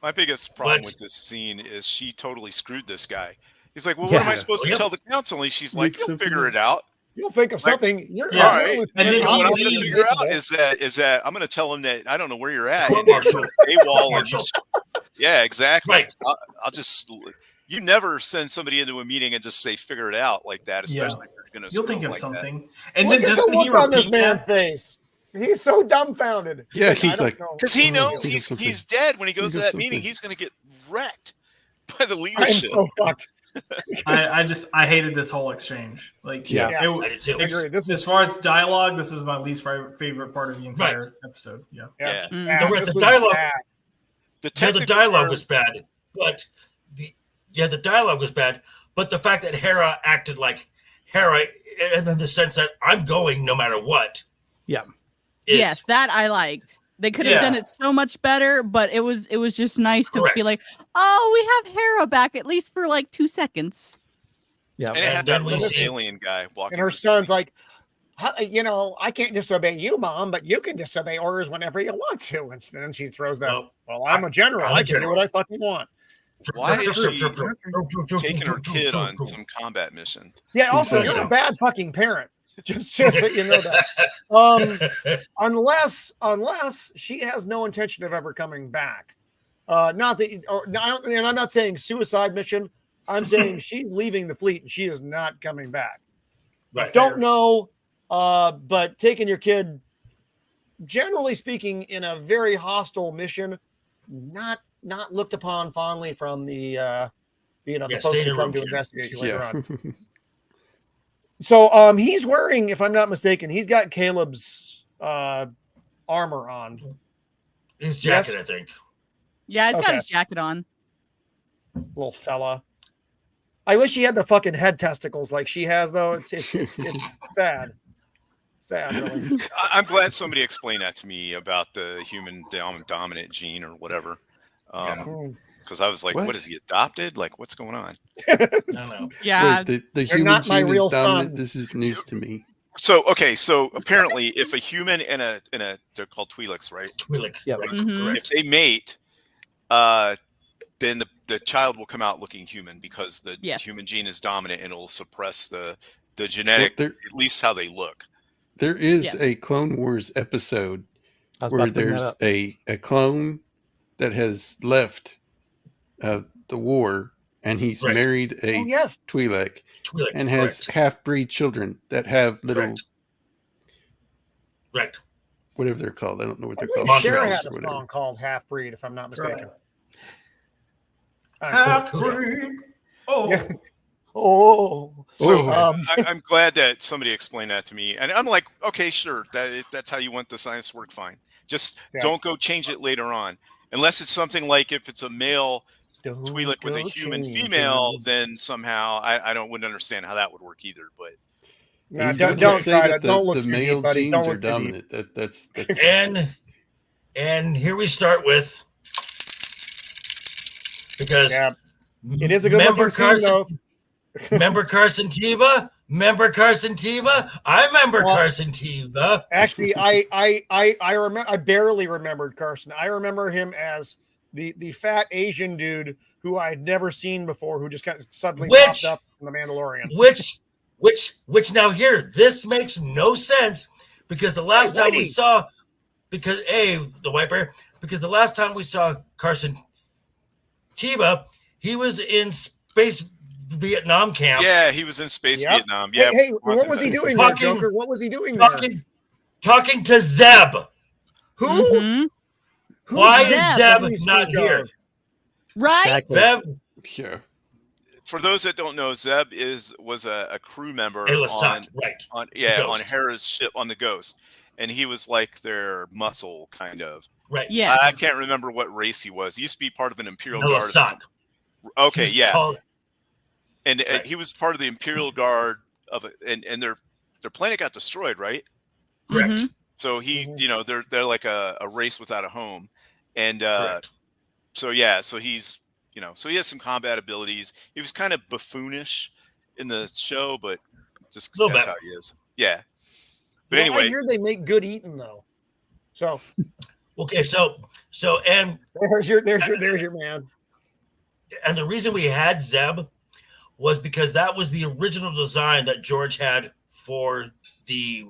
My biggest problem with this scene is she totally screwed this guy. He's like, "Well, what am I supposed to tell the council?" And she's like, "You'll figure it out. You'll think of something." You're all right. And then what I'm going to figure out is that I'm going to tell him that I don't know where you're at. Yeah, exactly. Right. I'll just. You never send somebody into a meeting and just say, "Figure it out" like that, especially if you're going to. You'll think of something, and look then just the look on this man's face. He's so dumbfounded. He's like, because he knows he's dead when he goes to that meeting. He's going to get wrecked by the leadership. I'm so fucked. I hated this whole exchange. Like, as far as dialogue, this is my least favorite part of the entire episode. The dialogue was bad, but the dialogue was bad. But the fact that Hera acted like Hera, and in the sense that I'm going no matter what. Yeah. Yes, that I liked. They could have done it so much better, but it was just nice to be like, oh, we have Hera back at least for like 2 seconds. Yeah, and it had that little alien guy walking. And her son's like, I can't disobey you, Mom, but you can disobey orders whenever you want to. And then she throws that. Well, I'm a general. I can do what I fucking want. Why is she taking her kid on some combat mission? Yeah. Also, you're a bad fucking parent. Just so you know that. Unless she has no intention of ever coming back. Not that, and I'm not saying suicide mission. I'm saying she's leaving the fleet and she is not coming back. Right. Don't know, but taking your kid, generally speaking, in a very hostile mission, not looked upon fondly from the the folks who come to investigate you later on. So he's wearing, if I'm not mistaken, he's got Caleb's armor on. His jacket, I think. Yeah, he's got his jacket on. Little fella. I wish he had the fucking head testicles like she has, though. It's sad. Sad, really. I'm glad somebody explained that to me about the human dominant gene or whatever. Because I was like, what is he adopted? Like, what's going on? I don't know. Yeah. Wait, the human not my gene real is dominant. son. This is news to me. So apparently if a human and a they're called Twi'leks, right? Twi'lek. Yeah. Right. Mm-hmm. If they mate, then the child will come out looking human because the human gene is dominant and it'll suppress the genetic, at least how they look. There is a Clone Wars episode where there's a clone that has left the war, and he's married a Twi'lek and has half-breed children that have little, whatever they're called. I don't know what they're called. Cher had a song called "Half Breed," if I'm not mistaken. Half-breed. Oh. Yeah. Oh. So I'm glad that somebody explained that to me, and I'm like, okay, sure, that's how you want the science to work. Fine, just don't go change it later on. Unless it's something like if it's a male Twi'lek with a human female, then somehow I wouldn't understand how that would work either. But no, don't try to. Don't look the too male deep, buddy. genes Don't are look too dominant. deep. That's and here we start with, because it is a good looking scene, though. Remember Carson Teva? I remember Carson Teva. Actually, I remember. I barely remembered Carson. I remember him as the fat Asian dude who I'd never seen before, who just kind of suddenly popped up in The Mandalorian. Which now here, this makes no sense, because the last time we Whitey. saw, the white bear, because the last time we saw Carson Teva, he was in space Vietnam camp. Yeah, he was in space Yep. Vietnam. Yeah. Hey, what was he doing there, Talking- Joker? What was he doing there? Talking to Zeb. Who? Mhm. Who's Why Zeb? is What Zeb do you not speak here? of? Right? Exactly. Zeb, Yeah. For those that don't know, Zeb was a crew member Lasat, right? on Ghost. Hera's ship on the Ghost, and he was like their muscle kind of. Right. Yes. I can't remember what race he was. He used to be part of an Imperial Guard. Lasat. Okay, He's yeah, called- and Right. he was part of the Imperial Guard of it, and their planet got destroyed, right? Correct. Mhm. So he, Mhm. they're like a race without a home, and Correct. so he's, so he has some combat abilities. He was kind of buffoonish in the show, but just Little that's bit. how he is. Yeah. But Well, I anyway, hear they make good eating though. So Okay, so and there's your man. the reason we had Zeb was because that was the original design that George had for the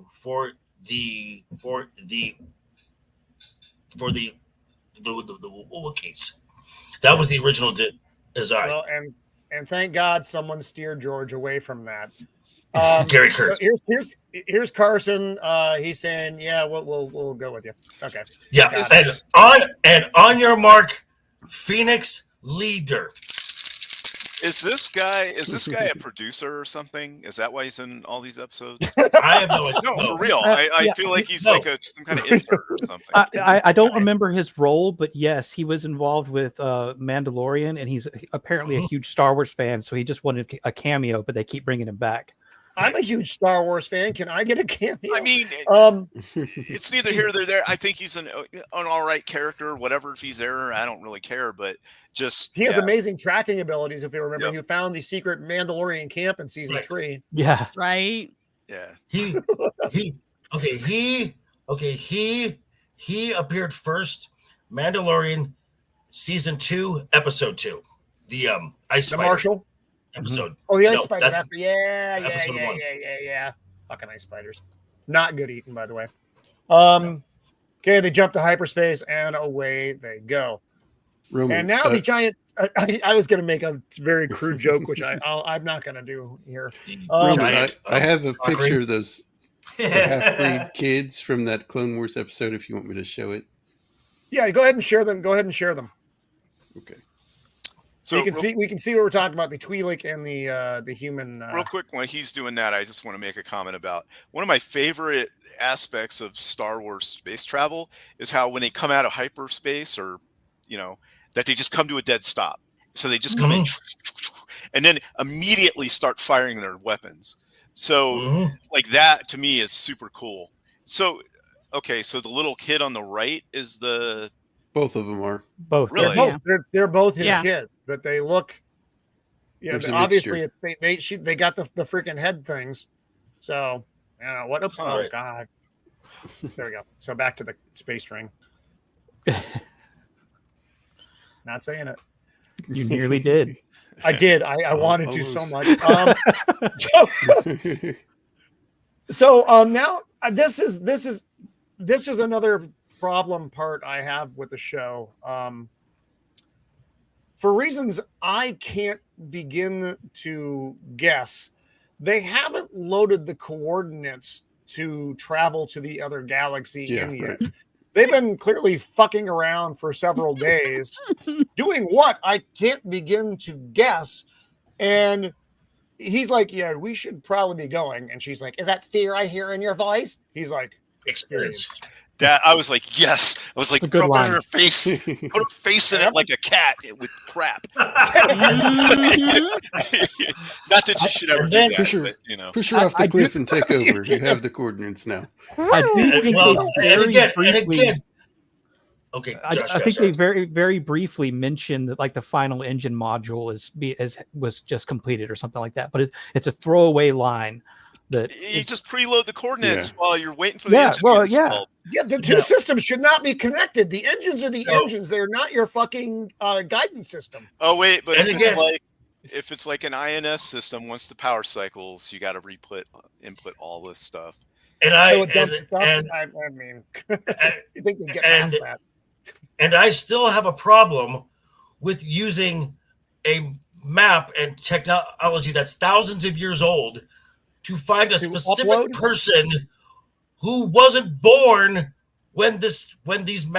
Wookiees. That was the original design. Well, and thank God someone steered George away from that. Gary so Kurtz. Here's Carson. He's saying, "Yeah, we'll go with you." Okay. Yeah, Is and on your mark, Phoenix leader. is this guy a producer or something? Is that why he's in all these episodes? I have no idea. No, for real. Yeah. I feel like he's No. like some kind of intern or something. I don't remember his role, but yes, he was involved with Mandalorian, and he's apparently a huge Star Wars fan. So he just wanted a cameo, but they keep bringing him back. I'm a huge Star Wars fan. Can I get a cameo? I mean, it's neither here nor there. I think he's an all right character. Whatever, if he's there, I don't really care. But just he has amazing tracking abilities. If you remember, Yep. he found the secret Mandalorian camp in season Right. 3. Yeah, Right? yeah. He appeared first, Mandalorian season 2, episode 2, the Ice The Spider Marshal. episode. Oh, the ice No, spider. that's Yeah. episode 1. Fucking ice spiders. Not good eating, by the way. Okay, they jump to hyperspace and away they go. Roman, And now the giant. I was going to make a very crude joke, which I'm not going to do here. Roman, Giant, I have a Valkyrie. picture of those half-breed kids from that Clone Wars episode. If you want me to show it, Yeah, go ahead and share them. okay. So We can see what we're talking about, the Twi'lek and the human. real quick, while he's doing that, I just want to make a comment about one of my favorite aspects of Star Wars space travel is how when they come out of hyperspace, or that they just come to a dead stop. So they just come in and then immediately start firing their weapons. So like that to me is super cool. So okay, so the little kid on the right is the Both of them are. both. Really? They're both his Yeah. kids, but they look. Yeah, There's a obviously mixture. they got the freaking head things. So what? Oops, oh Alright. God. There we go. So back to the space ring. Not saying it. You nearly did. I did. I wanted to so much. Now this is another problem part I have with the show. For reasons I can't begin to guess, they haven't loaded the coordinates to travel to the other galaxy in yet. Right. They've been clearly fucking around for several days. Doing what? I can't begin to guess. And he's like, yeah, we should probably be going. And she's like, is that fear I hear in your voice? He's like, experience. that I was like, yes. I was like, a good rub it line. on her face, put her face in it like a cat with crap. Mhm. Not that you should ever do then- that, Push her- but Push her off the I cliff do- and take over. You have the coordinates now. I do think Well, they and very again, briefly. Okay, I Josh, think Josh, they very briefly mentioned that like the final engine module was just completed or something like that. But it's a throwaway line that you just preload the coordinates while you're waiting for the Yeah, engine well, to get yeah. installed. Yeah, the two No. systems should not be connected. The engines are the No. engines. They're not your fucking guidance system. Oh wait, but And again- if it's like an INS system, once the power cycles, you got to input all this stuff. I mean, you think they get past that? And I still have a problem with using a map and technology that's thousands of years old to find a specific person who wasn't born when this location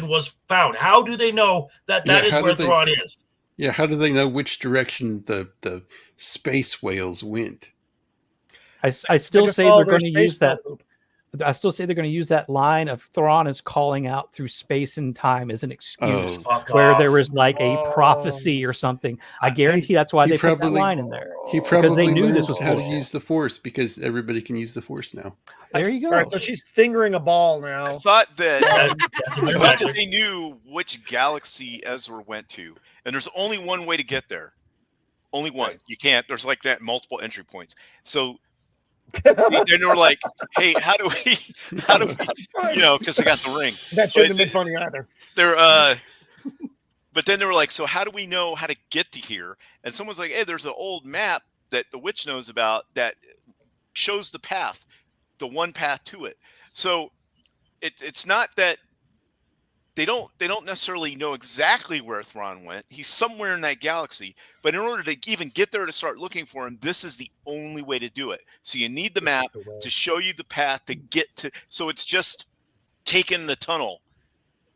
was found. How do they know that is where Thrawn is? Yeah, how do they know which direction the space whales went? I still say they're going to use that. I still say they're going to use that line of Thrawn is calling out through space and time as an excuse, where there was like a prophecy or something. I guarantee that's why they put that line in there. He probably they knew this was how to use the Force because everybody can use the Force now. There you go. All right, so she's fingering a ball now. I thought that they knew which galaxy Ezra went to, and there's only one way to get there. Only one. You can't. There's like that multiple entry points. So. Then they were like, "Hey, how do we, because they got the ring." That shouldn't have been funny either. But then they were like, "So how do we know how to get to here?" And someone's like, "Hey, there's an old map that the witch knows about that shows the path, the one path to it." So it's not that they don't necessarily know exactly where Thrawn went. He's somewhere in that galaxy, but in order to even get there to start looking for him, this is the only way to do it. So you need the map to show you the path to get to. So it's just taking the tunnel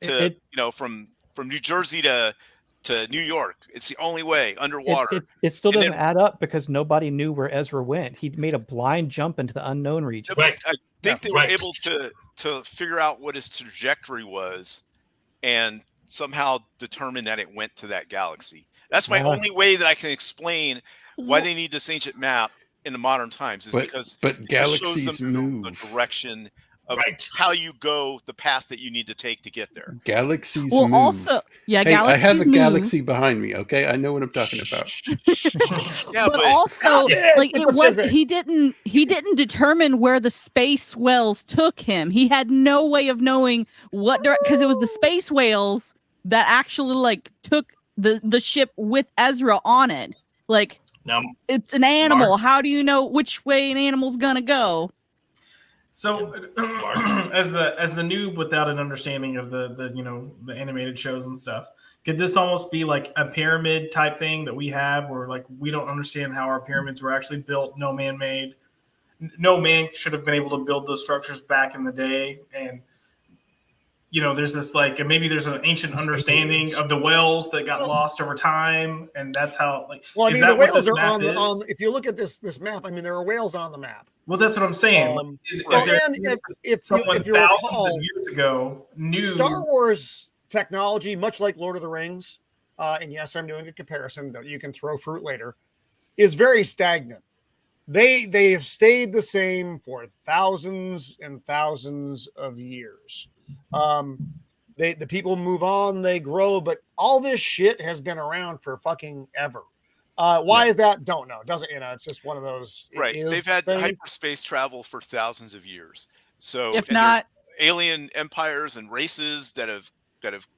to from New Jersey to New York. It's the only way underwater. It still doesn't add up because nobody knew where Ezra went. He made a blind jump into the unknown region. Right. I think they were able to figure out what his trajectory was and somehow determine that it went to that galaxy. That's my only way that I can explain why they need this ancient map in the modern times is because galaxies shows them move. the direction of how you go, the path that you need to take to get there. Galaxies move. Also, galaxies I have a galaxy behind me. Okay, I know what I'm talking about. but also, he didn't determine where the space whales took him. He had no way of knowing what because it was the space whales that actually took the ship with Ezra on it. It's an animal. Mark. How do you know which way an animal's gonna go? So, as the noob without an understanding of the animated shows and stuff, could this almost be like a pyramid type thing that we have, where we don't understand how our pyramids were actually built? No man made. No man should have been able to build those structures back in the day, and there's this maybe there's an ancient understanding of the whales that got lost over time, and that's how Well, I mean, the whales are on if you look at this map, I mean, there are whales on the map. Well, that's what I'm saying. If someone thousands of years ago knew Star Wars technology, much like Lord of the Rings, and yes, I'm doing a comparison that you can throw fruit later, is very stagnant. They have stayed the same for thousands and thousands of years. The people move on, they grow, but all this shit has been around for fucking ever. Why is that? Don't know. Doesn't it's just one of those. Right. They've had hyperspace travel for thousands of years. So if not alien empires and races that have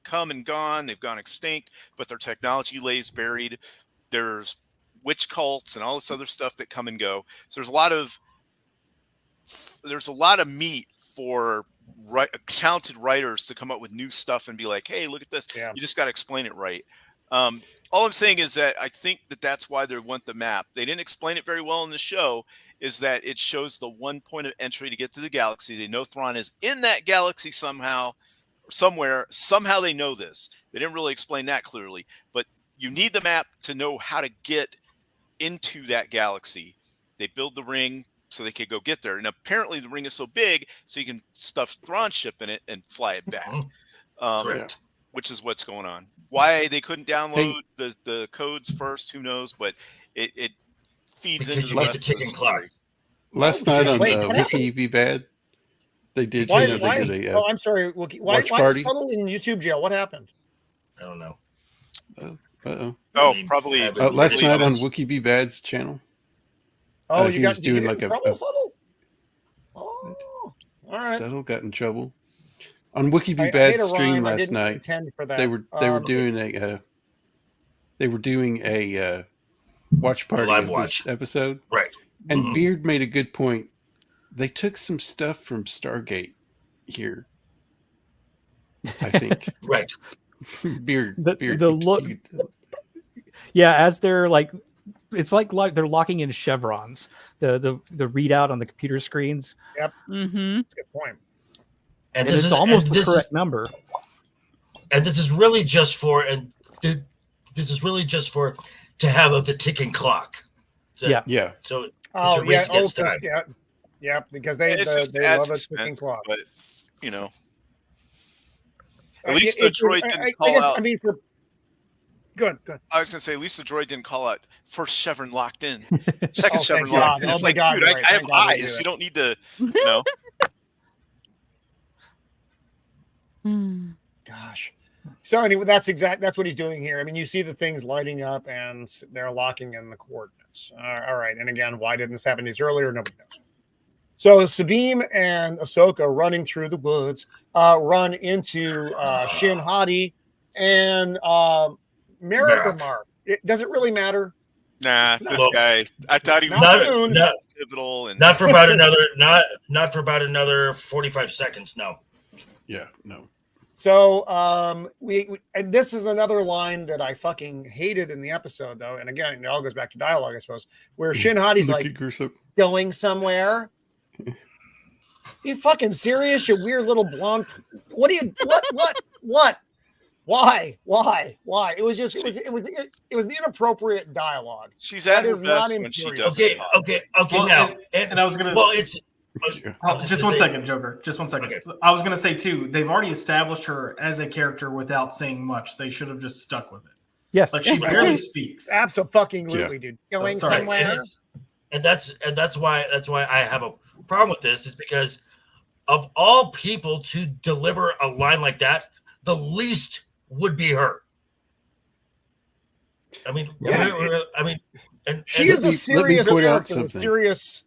come and gone, they've gone extinct, but their technology lays buried. There's witch cults and all this other stuff that come and go. So there's a lot of meat for talented writers to come up with new stuff and be like, hey, look at this. Yeah. You just got to explain it right. All I'm saying is that I think that's why they want the map. They didn't explain it very well in the show, is that it shows the one point of entry to get to the galaxy. They know Thrawn is in that galaxy somewhere. Somehow they know this. They didn't really explain that clearly, but you need the map to know how to get into that galaxy. They build the ring so they could go get there. And apparently the ring is so big so you can stuff Thrawn's ship in it and fly it back. Which is what's going on. Why they couldn't download the codes first, who knows? But it feeds into the rest of the story. Last night on Wiki Be Bad, they did. I'm sorry, Wookie. Why is Subtle in YouTube jail? What happened? I don't know. Probably last night on Wookie Be Bad's channel. Oh, he was doing like trouble, Subtle? Oh, all right. Subtle got in trouble. On Wiki Be Bad's stream last night, they were doing a watch party of this episode, right? And Beard made a good point they took some stuff from Stargate here. I think. Right. Beard. The look. Yeah, as they're like, it's like they're locking in chevrons. The readout on the computer screens. Yep. Mm-hmm. That's a good point. And it's almost the correct number. And this is really just for to have the ticking clock. So, yeah. So yeah, because they love a ticking clock. But at least the droid didn't call out. I mean, good. I was going to say, at least the droid didn't call out first chevron locked in, second chevron God. locked in. It's Oh my God, dude, right. I have Thank God eyes. You don't need to, Gosh. So anyway, that's what he's doing here. I mean, you see the things lighting up and they're locking in the coordinates. All right. And again, why didn't this happen earlier? Nobody knows. So Sabime and Ahsoka running through the woods run into Shin Hati and Marek. Does it really matter? Nah, this guy. I thought he was pivotal, and not for about another 45 seconds. No. Yeah, no. So we and this is another line that I fucking hated in the episode, though. And again, it all goes back to dialogue, I suppose, where Shin Hati's like going somewhere. You fucking serious? You weird little blonde. What? Why? It was the inappropriate dialogue. She's at her best when she does. Okay. Well, now, and I was gonna. Well, it's. Just one second, Joker. Just 1 second. Okay. I was going to say, too, they've already established her as a character without saying much. They should have just stuck with it. Yes. Like, she barely speaks. Absolutely, dude. Going somewhere. And that's why I have a problem with this, is because of all people to deliver a line like that, the least would be her. I mean, and she is a serious character with serious...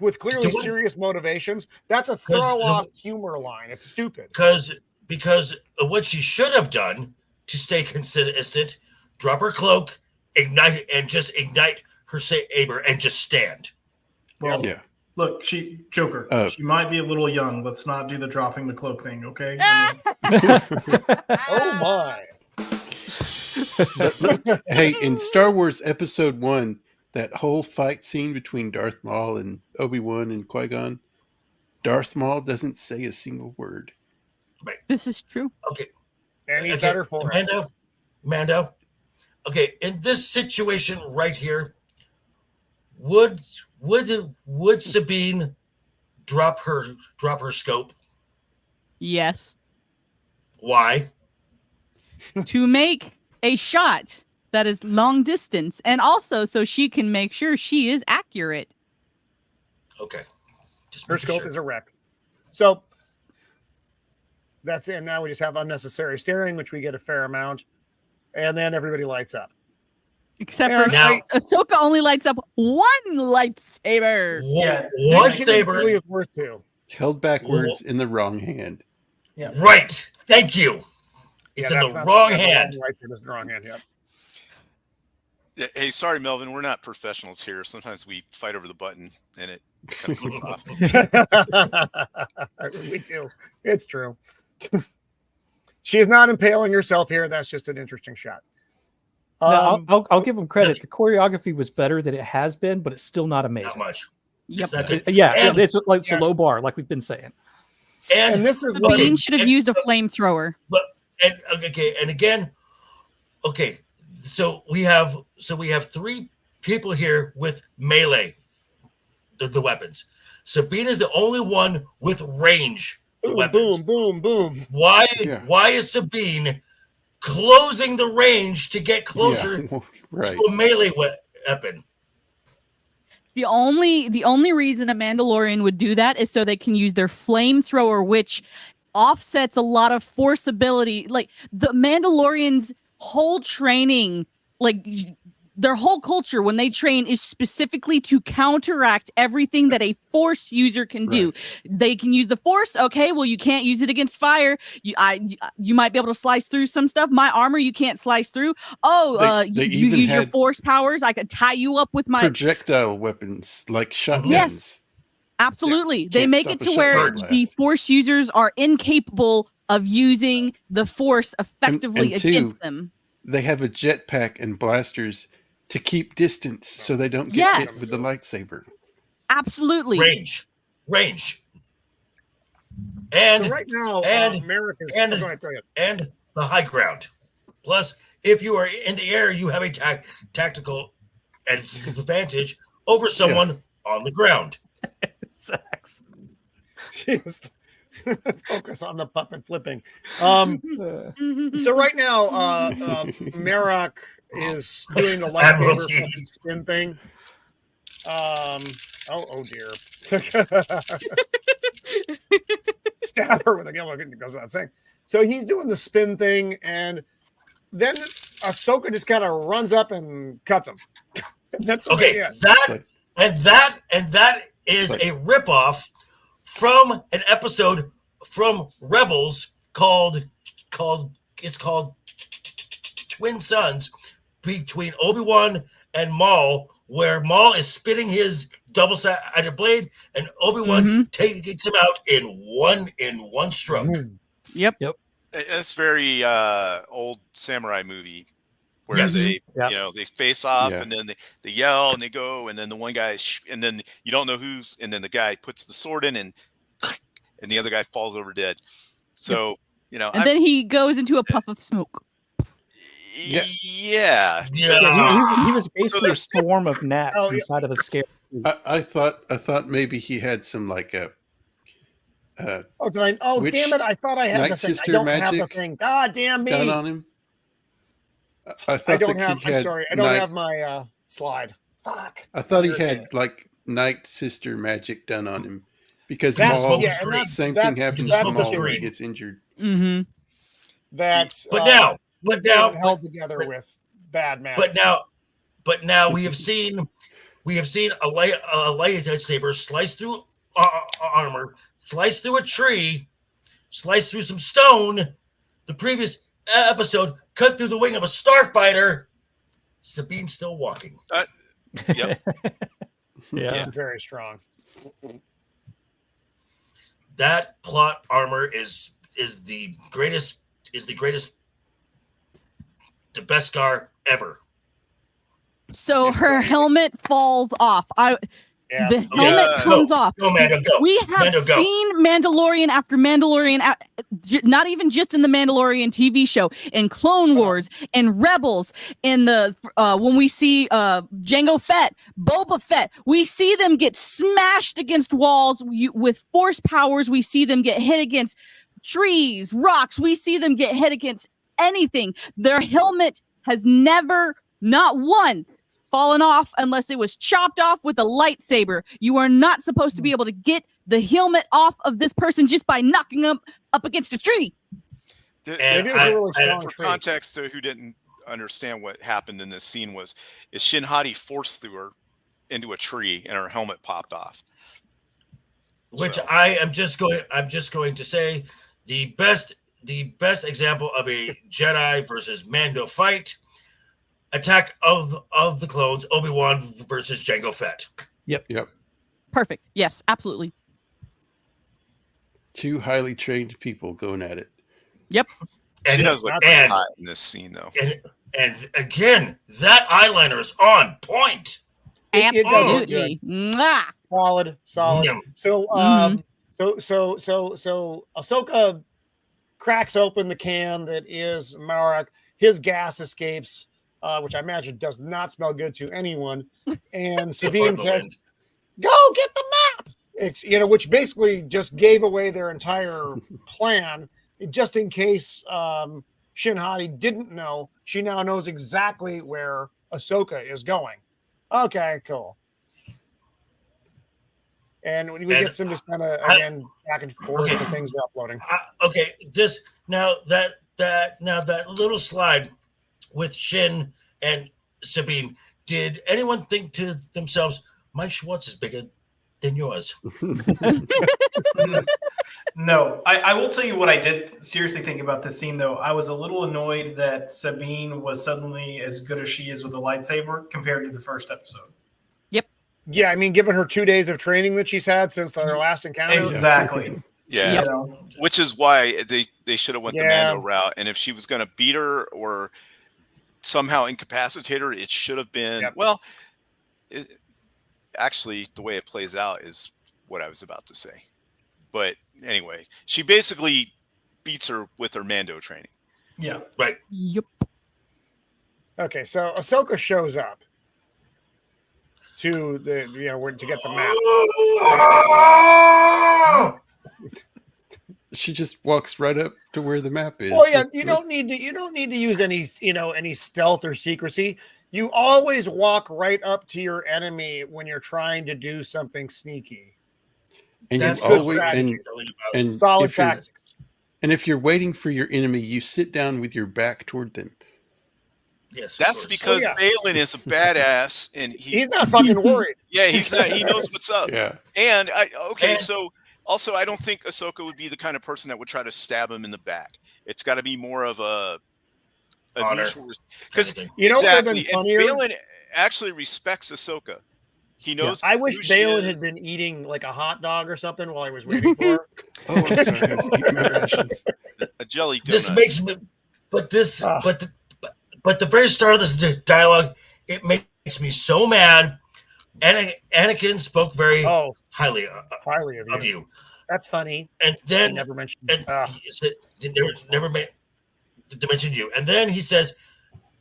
with clearly serious motivations. That's a throw-off humor line. It's stupid. Because what she should have done to stay consistent, drop her cloak, ignite her saber, and just stand. Well, look, Joker, she might be a little young. Let's not do the dropping the cloak thing, okay? Oh my! Hey, in Star Wars Episode 1. That whole fight scene between Darth Maul and Obi-Wan and Qui-Gon, Darth Maul doesn't say a single word. Right. This is true. Okay. And he's better for it. Mando. Okay, in this situation right here, would Sabine drop her scope? Yes. Why? To make a shot that is long distance, and also so she can make sure she is accurate. Okay. Her scope is a wreck. So that's it. Now we just have unnecessary staring, which we get a fair amount. And then everybody lights up. Except for Ahsoka only lights up one lightsaber. One saber is worth two. Held backwards in the wrong hand. Yeah. Right. Thank you. It's in the wrong hand. It's the wrong hand, yeah. Hey, sorry, Melvin. We're not professionals here. Sometimes we fight over the button, and it kind of goes off. We do. It's true. She's not impaling herself here. That's just an interesting shot. No, I'll give them credit. The choreography was better than it has been, but it's still not amazing. Not much. Yep. It's like a low bar, like we've been saying. And this is Sabine should have used a flamethrower. And again, okay. So we have three people here with melee, the weapons. Sabine is the only one with range weapons. Boom. Why is Sabine closing the range to get closer to a melee weapon? The only reason a Mandalorian would do that is so they can use their flamethrower, which offsets a lot of force ability. Like the Mandalorians' whole training, like their whole culture when they train is specifically to counteract everything that a force user can do. They can use the force. Okay, well, you can't use it against fire. You might be able to slice through some stuff. My armor, you can't slice through. You use your force powers. I could tie you up with my projectile weapons like shotguns. Yes. Absolutely. They make it stop to a where shotgun the blast. Force users are incapable of using the Force effectively and two, against them. They have a jetpack and blasters to keep distance so they don't get hit Yes. with the lightsaber. Absolutely. Range. And so right now, and America's and, go ahead. and the high ground. Plus, if you are in the air, you have a tactical advantage over someone on the ground. Sucks. Jeez. Let's focus on the puppet flipping. So right now, Marok is doing the lightsaber fucking spin thing. Oh dear. Stab her with a yellow. It goes without saying. So he's doing the spin thing, and then Ahsoka just kind of runs up and cuts him. And that's okay. That is a ripoff from an episode from Rebels called Twin Sons between Obi-Wan and Maul, where Maul is spinning his double-sided blade and Obi-Wan takes him out in one stroke. Yep. It's very old samurai movie where they they face off and then they yell and they go and then the one guy and then you don't know who's and then the guy puts the sword in and the other guy falls over dead. So and then he goes into a puff of smoke. Yeah. He was basically a swarm of gnats inside of a scare. I thought maybe he had some like a. Damn it! I thought I had the thing. I don't have the thing. God damn me! Done on him. I don't have. I'm sorry. I don't have my slide. Fuck. I thought he had like Night Sister magic done on him because that's, Maul. Yeah, and same thing happens to Maul when he gets injured. Mm-hmm. That's but now held together with bad man. But now we have seen a lightsaber slice through armor, slice through a tree, slice through some stone. The previous episode cut through the wing of a starfighter. Sabine's still walking. Yep. Yeah, very strong. That plot armor is the greatest. The best scar ever. So her helmet falls off. The helmet comes off. Go, Mando, go. We have seen Mandalorian after Mandalorian, not even just in the Mandalorian TV show, in Clone Wars, in Rebels, in the when we see Jango Fett, Boba Fett, we see them get smashed against walls with force powers. We see them get hit against trees, rocks. We see them get hit against anything. Their helmet has never, not once, fallen off unless it was chopped off with a lightsaber. You are not supposed to be able to get the helmet off of this person just by knocking them up against a tree. For context to who didn't understand what happened in this scene is Shin Hati forced through her into a tree and her helmet popped off. Which I'm just going to say the best example of a Jedi versus Mando fight. Attack of the Clones, Obi-Wan versus Jango Fett. Yep. Perfect. Yes, absolutely. Two highly trained people going at it. Yep. She does look hot in this scene, though. And again, that eyeliner is on point. Absolutely. Solid. Yeah. So Ahsoka cracks open the can that is Marok. His gas escapes. Which I imagine does not smell good to anyone. And Sabine says, "Go get the map." Which basically just gave away their entire plan. Just in case Shin Hati didn't know, she now knows exactly where Ahsoka is going. Okay, cool. And we get some just kind of again back and forth the things are uploading. That little slide with Shin and Sabine, did anyone think to themselves, my Schwartz is bigger than yours? No, I will tell you what I did seriously think about this scene, though. I was a little annoyed that Sabine was suddenly as good as she is with a lightsaber compared to the first episode. Yep. Yeah, I mean, given her 2 days of training that she's had since their last encounter. Exactly. Yeah, which is why they should have went the Mando route. And if she was going to beat her or somehow incapacitate her, it should have been actually, the way it plays out is what I was about to say. But anyway, she basically beats her with her Mando training. Yeah. Right. Yep. Okay, so Ahsoka shows up to the to get the map. She just walks right up to where the map is. Well, yeah, you don't need to use any any stealth or secrecy. You always walk right up to your enemy when you're trying to do something sneaky. And that's you good always strategy. and Solid tactics. And if you're waiting for your enemy, you sit down with your back toward them. Yes, that's because Baylan is a badass, and he's not fucking worried. Yeah, he's not. He knows what's up. Yeah. And so also, I don't think Ahsoka would be the kind of person that would try to stab him in the back. It's got to be more of a honor, because exactly. Baylan actually respects Ahsoka. He knows. I wish Baylan had been eating like a hot dog or something while I was waiting for her. Oh, I'm sorry. A jelly donut. This makes me, but the very start of this dialogue, it makes me so mad. Anakin spoke very highly of you. That's funny. And then he never mentioned. He said, never mentioned you. And then he says,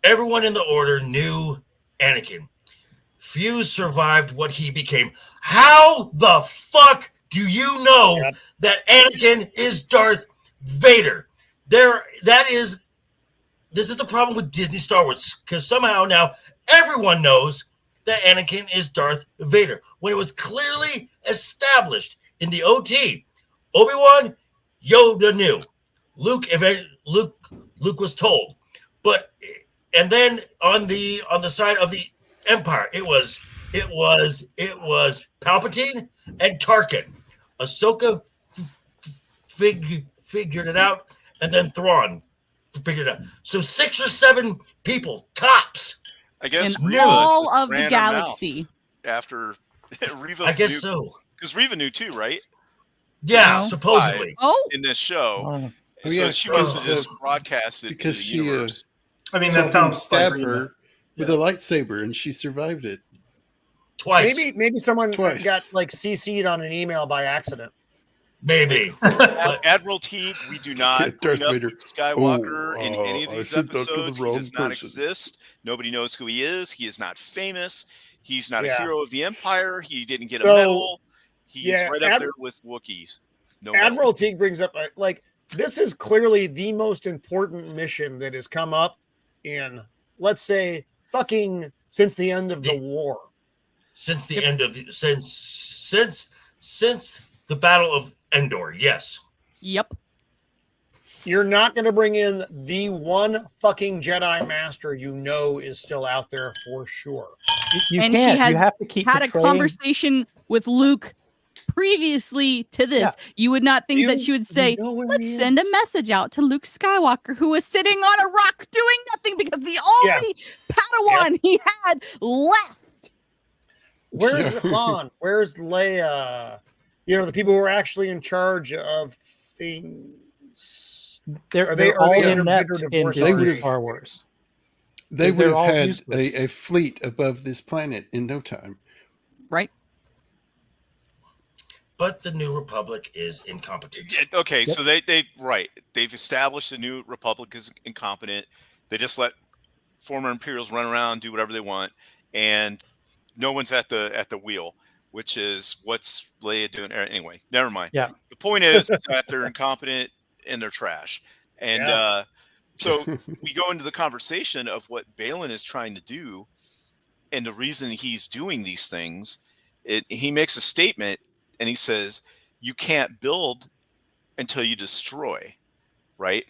everyone in the Order knew Anakin. Few survived what he became. How the fuck do you know that Anakin is Darth Vader? This is the problem with Disney Star Wars, because somehow now everyone knows that Anakin is Darth Vader when it was clearly established in the OT. Obi-Wan, Yoda knew. Luke was told. And then on the side of the Empire, it was Palpatine and Tarkin. Ahsoka figured it out, and then Thrawn figured it out. So 6 or 7 people tops. I guess in all of the galaxy. After Reva, I guess so. Because Reva knew too, right? Yeah, supposedly. In this show, so yeah, she must have just broadcasted because to the universe. I mean, that sounds stab her with a lightsaber, and she survived it twice. Maybe someone got like CC'd on an email by accident. Maybe. Admiral Teague, we do not bring up Luke Skywalker in any of these episodes. He does not exist. Nobody knows who he is. He is not famous. He's not a hero of the Empire. He didn't get a medal. He's right up there with Wookiees. Admiral Teague brings up this is clearly the most important mission that has come up in, let's say, fucking since the end of the war. Since the end of since the Battle of Endor, yes. Yep. You're not going to bring in the one fucking Jedi Master is still out there for sure. She has had a conversation with Luke previously to this. Yeah. You would not think that she would say, let's send a message out to Luke Skywalker, who was sitting on a rock doing nothing because the only Padawan he had left. Where's Han? Where's Leia? The people who are actually in charge of things. They're all inept in Star Wars. They would have had a fleet above this planet in no time. Right. But the New Republic is incompetent. Okay, so they've established the New Republic is incompetent. They just let former Imperials run around, do whatever they want, and no one's at the wheel, which is what's Leia doing. Anyway, never mind. Yeah. The point is that they're incompetent and they're trash. And so we go into the conversation of what Baylan is trying to do, and the reason he's doing these things. He makes a statement, and he says, "You can't build until you destroy." Right?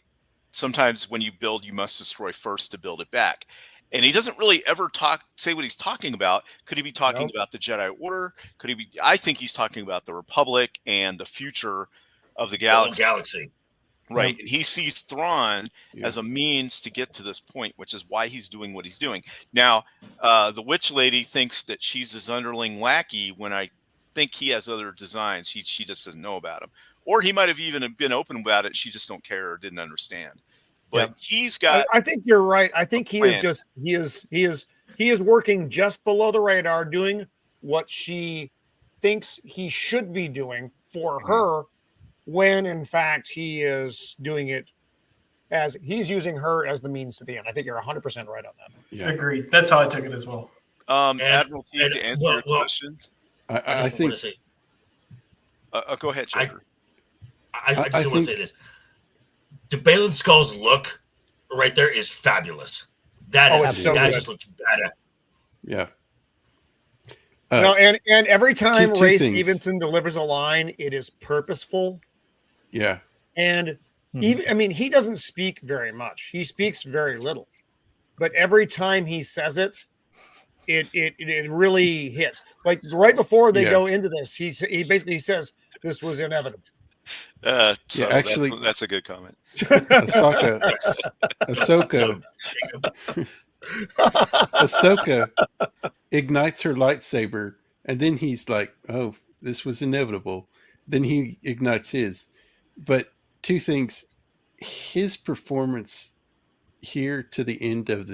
Sometimes when you build, you must destroy first to build it back. And he doesn't really ever say what he's talking about. Could he be talking about the Jedi Order? Could he be? I think he's talking about the Republic and the future of the galaxy. Right. And he sees Thrawn Yeah. as a means to get to this point, which is why he's doing what he's doing. Now, the witch lady thinks that she's his underling lackey when I think he has other designs. She just doesn't know about them. Or he might have even been open about it. She just don't care or didn't understand. But he's got. I think you're right. I think he plan. is working just below the radar, doing what she thinks he should be doing for her, when in fact he is doing it as he's using her as the means to the end. I think you're 100% right on that. Yeah. Agreed. That's how I took it as well. Admiral T, to answer your question, I think. Say, go ahead, Joker. I just want to say this: the Baylan Skoll's look right there is fabulous. That just looks badass. Yeah. No, and every time two Ray things. Stevenson delivers a line, it is purposeful. Yeah. And even, he doesn't speak very much. He speaks very little. But every time he says it, it really hits. Like right before they go into this, he basically says this was inevitable. Actually, that's a good comment. Ahsoka ignites her lightsaber, and then he's like, "Oh, this was inevitable." Then he ignites his. But two things: his performance here to the end of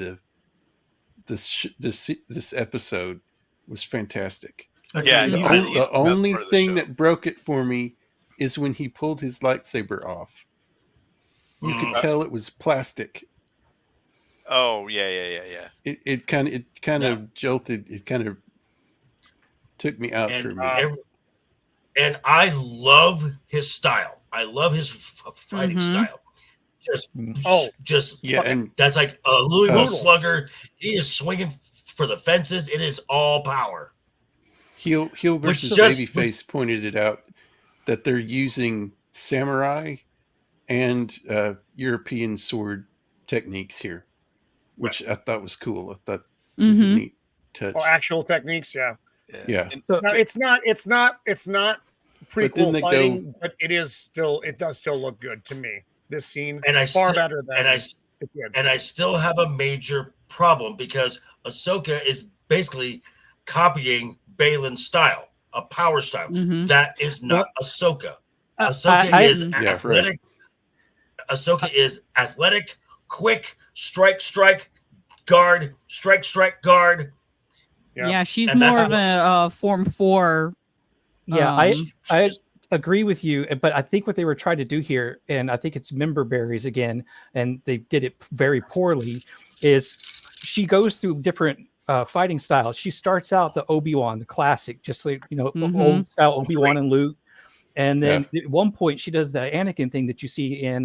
this episode was fantastic. Yeah, the only thing that broke it for me is when he pulled his lightsaber off. You could tell it was plastic. Oh yeah. It kind of jolted. It kind of took me out for a minute. And I love his style. I love his fighting style. And that's like a Louisville Slugger. He is swinging for the fences. It is all power. Heel versus Babyface pointed it out that they're using samurai and European sword techniques here, which I thought was cool. I thought it was a neat touch. Oh, actual techniques, yeah. So, no, it's not prequel fighting, but it does still look good to me. This scene, and far better than I still have a major problem because Ahsoka is basically copying Baylan's style, a power style. That is not Ahsoka. Ahsoka is athletic. Ahsoka is athletic, quick, strike, guard, strike, guard. Yeah, she's more of a Form 4. Yeah, I agree with you, but I think what they were trying to do here, and I think it's member berries again, and they did it very poorly, is she goes through different fighting styles. She starts out the Obi-Wan, the classic, just like, old style Obi-Wan and Luke. And then at one point she does the Anakin thing that you see in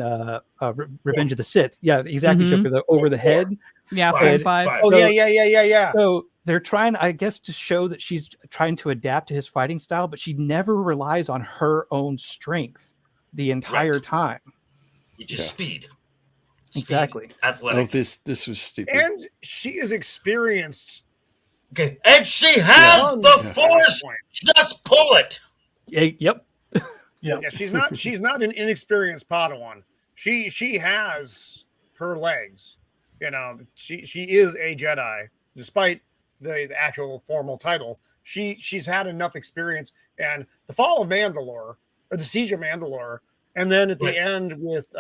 Revenge of the Sith. Yeah, exactly. Joker, the over the head. Yeah, 5. Oh, yeah. So they're trying, I guess, to show that she's trying to adapt to his fighting style, but she never relies on her own strength the entire time. It's just speed. Exactly. Athletic. Oh, this was stupid. And she is experienced. Okay. And she has the Force. Just pull it. Yep. Yeah, she's not an inexperienced Padawan. She has her legs. She is a Jedi, despite the actual formal title. She's had enough experience, and the fall of Mandalore, or the siege of Mandalore, and then at the end with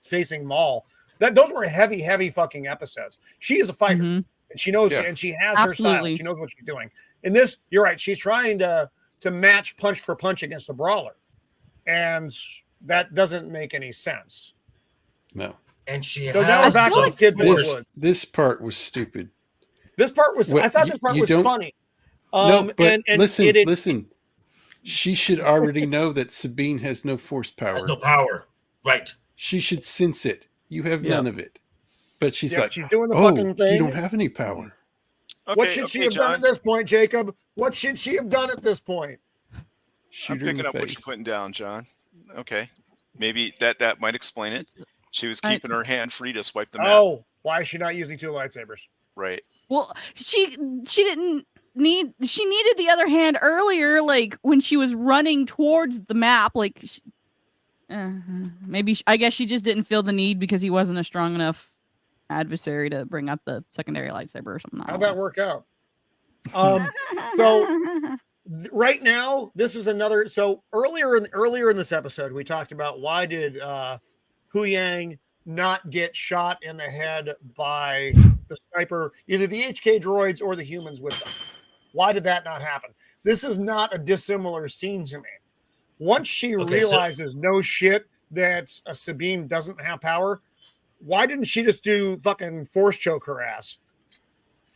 facing Maul. Those were heavy fucking episodes. She is a fighter, and she knows, and she has her style. She knows what she's doing. In this, you're right. She's trying to match punch for punch against the brawler, and that doesn't make any sense. No. And so now we're back to the kids in the woods. This part was stupid. This part was. I thought this part was funny. No, but listen. She should already know that Sabine has no force power. Has no power, right? She should sense it. You have none of it. But she's like, she's doing the fucking thing. You don't have any power. Okay, what should she have done at this point, Jacob? What should she have done at this point? I'm picking up what you're putting down, John. Okay, maybe that might explain it. She was keeping her hand free to swipe them out. Oh, why is she not using 2 lightsabers? Right. Well, she didn't need. She needed the other hand earlier, like when she was running towards the map. Like Maybe I guess she just didn't feel the need because he wasn't a strong enough adversary to bring out the secondary lightsaber or something. How'd that work out? So right now, this is another. So earlier in this episode, we talked about why did Huyang not get shot in the head by the sniper, either the HK droids or the humans with them. Why did that not happen? This is not a dissimilar scene to me. Once she realizes, no shit, that Sabine doesn't have power, why didn't she just do fucking force choke her ass?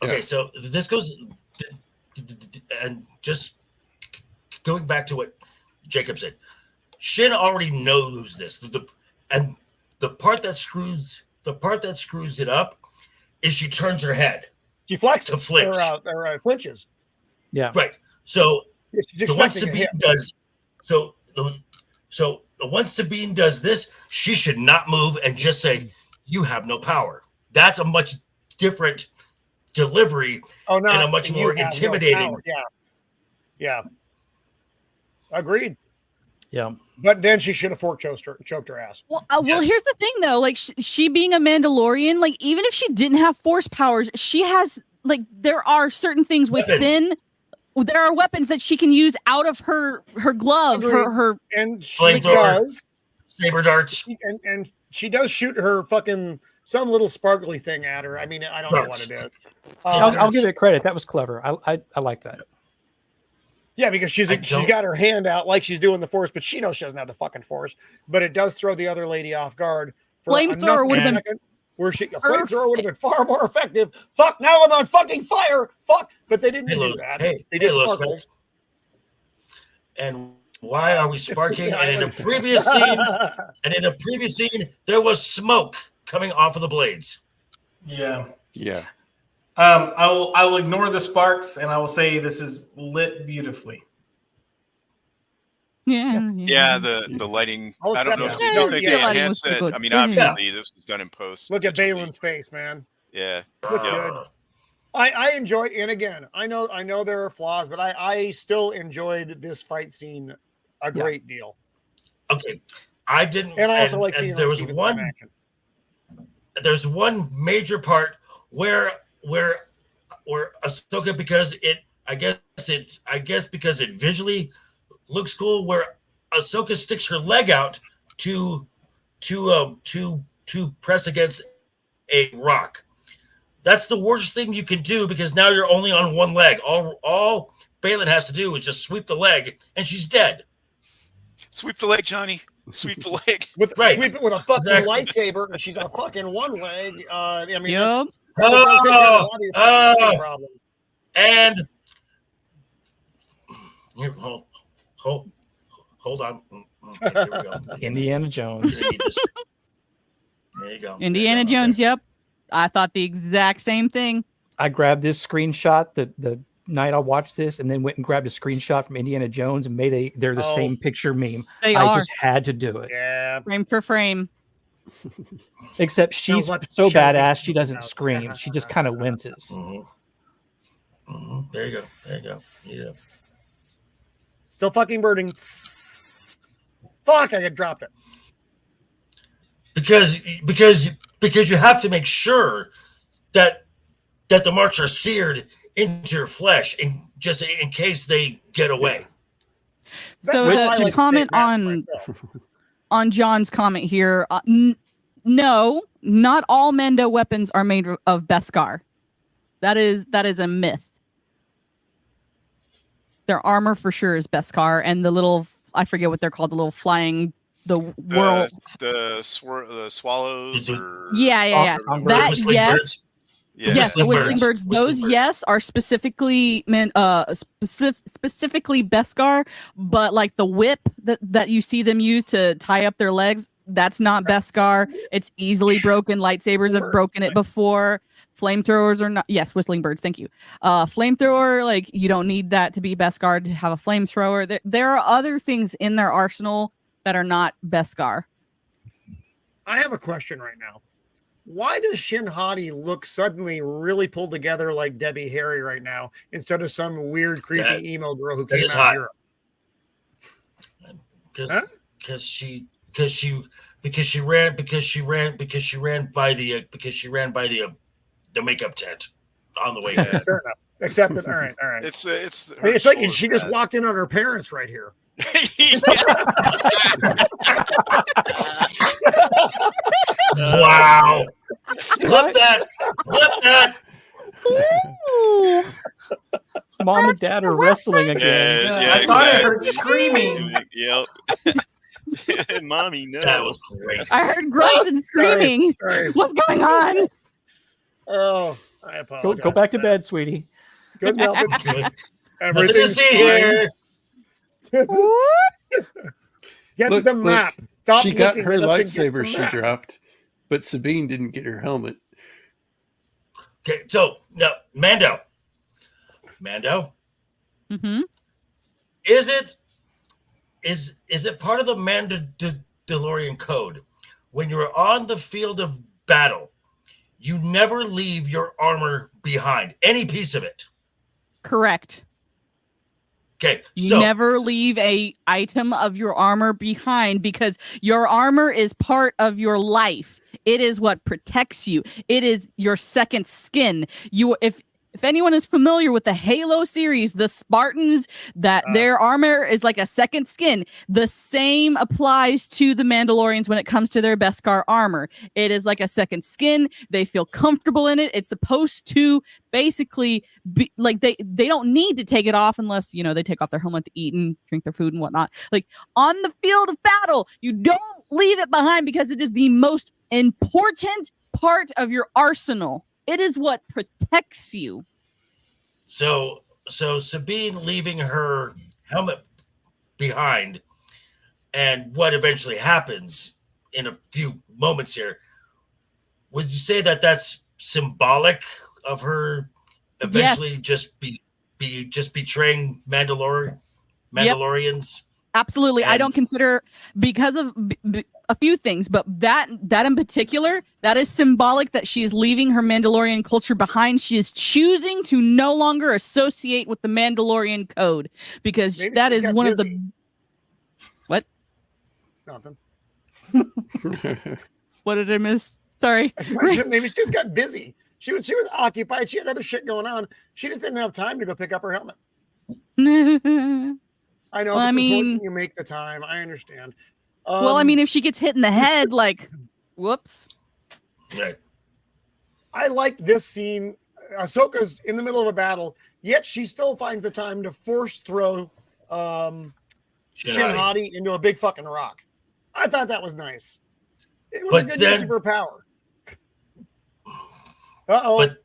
Okay, so this goes, and just going back to what Jacob said, Shin already knows this, and the part that screws it up is she turns her head. She flexes to flinch. Or flinches. Yeah. Right. So she's the once expecting a Sabine hit. does, so once Sabine does this, she should not move and just say, "You have no power." That's a much different delivery and a much more intimidating. No, yeah. Agreed. Yeah. But then she should have choked her ass. Well, here's the thing, though. Like, she being a Mandalorian, like, even if she didn't have force powers, she has, like, there are certain things within. There are weapons that she can use out of her glove. Her and she does saber darts, and she does shoot her fucking some little sparkly thing at her. I mean, I don't know what it is. I'll give it credit. That was clever. I like that. Yeah, because she's got her hand out like she's doing the force, but she knows she doesn't have the fucking force. But it does throw the other lady off guard. Flamethrower would have been a flamethrower would have been far more effective. Fuck! Now I'm on fucking fire. Fuck! But they didn't do that. They did sparkles. And why are we sparking? And in a previous scene, there was smoke coming off of the blades. Yeah. Yeah. I will ignore the sparks and I will say this is lit beautifully. Yeah, the lighting. I don't know if you think they enhanced it. I mean, obviously, this was done in post. Look at Baylan's face, man. Yeah, that's good. I enjoy, and again, I know there are flaws, but I still enjoyed this fight scene a great deal. Okay, I didn't, and I also like seeing there was one. Action. There's one major part where Ahsoka, because I guess because it visually looks cool, where Ahsoka sticks her leg out to press against a rock. That's the worst thing you can do because now you're only on one leg. All Baylan has to do is just sweep the leg, and she's dead. Sweep the leg, Johnny. Sweep the leg. Sweep it with a fucking lightsaber, and she's on fucking one leg. I mean, and hold on. Okay, here we go. Indiana Jones. There you go. Indiana Jones. Yep. I thought the exact same thing. I grabbed this screenshot the night I watched this, and then went and grabbed a screenshot from Indiana Jones and made they're the same picture meme. I just had to do it. Yeah. Frame for frame. Except she's so badass, she doesn't scream. She just kind of winces. Mm-hmm. Mm-hmm. There you go. Yeah. Still fucking burning. Fuck! I got dropped it. Because you have to make sure that the marks are seared into your flesh, in case they get away. So to comment on John's comment here, no, not all Mando weapons are made of Beskar. That is a myth. Their armor for sure is Beskar, and the little, I forget what they're called, the little flying, the swallows, or yeah. That yes. Yes, the whistling birds. Those, yes, are specifically specifically Beskar, but like the whip that you see them use to tie up their legs, that's not Beskar. It's easily broken. Lightsabers have broken it before. Flamethrowers are not. Yes, whistling birds. Thank you. Flamethrower, like you don't need that to be Beskar to have a flamethrower. There are other things in their arsenal that are not Beskar. I have a question right now. Why does Shin Hati look suddenly really pulled together like Debbie Harry right now instead of some weird, creepy emo girl who came out of Europe? Because because she ran by the makeup tent on the way. Fair enough. Accepted. All right. It's like she just walked in on her parents right here. Wow! Flip that! Ooh. Mom and Dad are wrestling again. I thought I heard screaming. Yep. Mommy, no. That was great. I heard grunts and screaming. Sorry. What's going on? Oh, I apologize. Go back to bed, sweetie. Good Melvin. Nothing to Everything's see here. Get Look, the map. Stop. She got her looking at us and get lightsaber the she map. dropped, but Sabine didn't get her helmet. Okay, so no, Mando. Mm-hmm. Is it part of the Mandalorian code when you're on the field of battle, you never leave your armor behind, any piece of it? Correct. Okay, You so never leave a item of your armor behind because your armor is part of your life. It is what protects you. It is your second skin. If anyone is familiar with the Halo series, the Spartans, their armor is like a second skin. The same applies to the Mandalorians when it comes to their Beskar armor. It is like a second skin. They feel comfortable in it. It's supposed to basically be like they don't need to take it off unless, they take off their helmet to eat and drink their food and whatnot. Like on the field of battle, you don't leave it behind because it is the most important part of your arsenal. It is what protects you. So Sabine leaving her helmet behind, and what eventually happens in a few moments here, would you say that that's symbolic of her eventually just betraying Mandalorians? Yep. Absolutely. I don't consider, because of a few things, but that in particular, that is symbolic that she is leaving her Mandalorian culture behind. She is choosing to no longer associate with the Mandalorian code because Maybe that she is got one busy. of the... What? Nothing. What did I miss? Sorry. Maybe she just got busy. She was occupied. She had other shit going on. She just didn't have time to go pick up her helmet. I know. Well, If it's important, you make the time. I understand. If she gets hit in the head, like, whoops. Right. I like this scene. Ahsoka's in the middle of a battle, yet she still finds the time to force throw Shin Hati into a big fucking rock. I thought that was nice. It was a good use of her power. But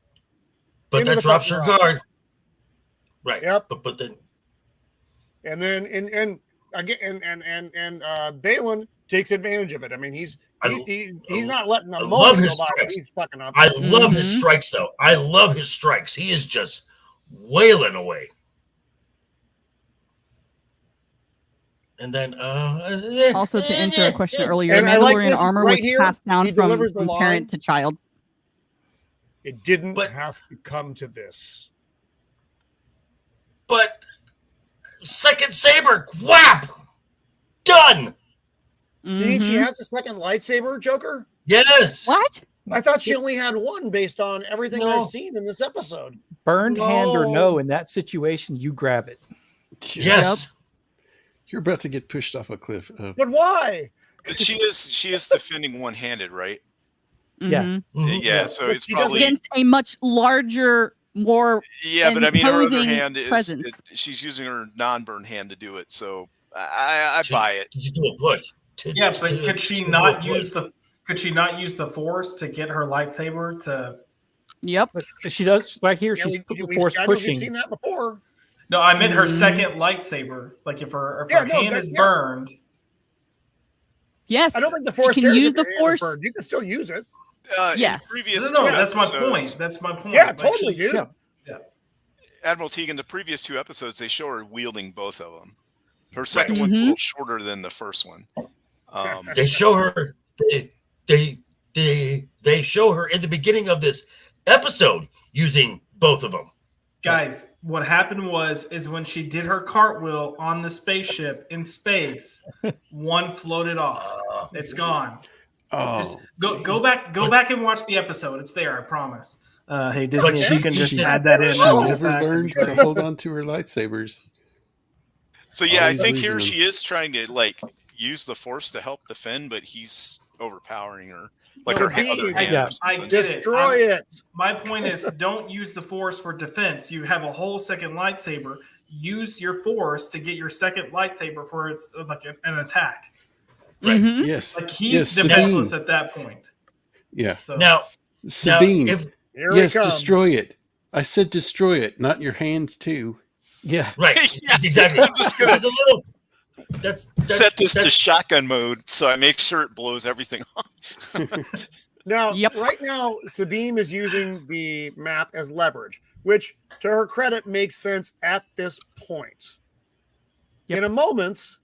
that drops her guard. Right. Yep. But then. And then Baylan takes advantage of it. I mean, he's not letting a moment go by. He's fucking up. I love his strikes, though. I love his strikes. He is just wailing away. And then, also to answer a question earlier, and Mandalorian like armor was passed down from parent to child. It didn't have to come to this. But second saber, whap, done. She has a second lightsaber, Joker? Yes. What? I thought she only had one based on everything I've seen in this episode. Burned hand or no, in that situation, you grab it. Yes. You're about to get pushed off a cliff. But why? She is defending one-handed, right? Yeah. Yeah, so it's probably against a much larger, more but I mean, her other hand presence. She's using her non-burn hand to do it, so I buy it. Did you do a push? But could she not use the Force to get her lightsaber to? Yep, she does right here. Yeah, she's we've Force pushing. We've seen that before. No, I meant her second lightsaber. Like if her hand is burned. Yes, I don't think the Force can cares use if the your hand is Force. burned. You can still use it. Yes. No, that's my point. That's my point. Yeah, Like, totally, dude. Yeah. Admiral Teagan, the previous two episodes, they show her wielding both of them. Her second one's a little shorter than the first one. They show her. They show her in the beginning of this episode using both of them. Guys, what happened is when she did her cartwheel on the spaceship in space, one floated off. It's gone. Oh, Go back and watch the episode. It's there, I promise. Hey Disney, But if you can just she add that in. she I'll never back and learned show to you. hold on to her lightsabers. So yeah, I Always think losing here them. she is trying to like use the Force to help defend, but he's overpowering her. Like her Sabine, other hand. Yeah. or I something. get it. Destroy it. My point is, don't use the Force for defense. You have a whole second lightsaber. Use your Force to get your second lightsaber for its like an attack. Right. Mhm. Yes. Like he's Yes, defenseless Sabine. at that point. Yeah. So Now, Sabine. if Here Yes, we come. destroy it. I said destroy it, not your hands too. Yeah. right, Yeah, exactly. I'm just gonna That's a little. That's set this to that's- shotgun mode so I make sure it blows everything off. Now, Yep. right now, Sabine is using the map as leverage, which, to her credit, makes sense at this point. Yep. In a moment,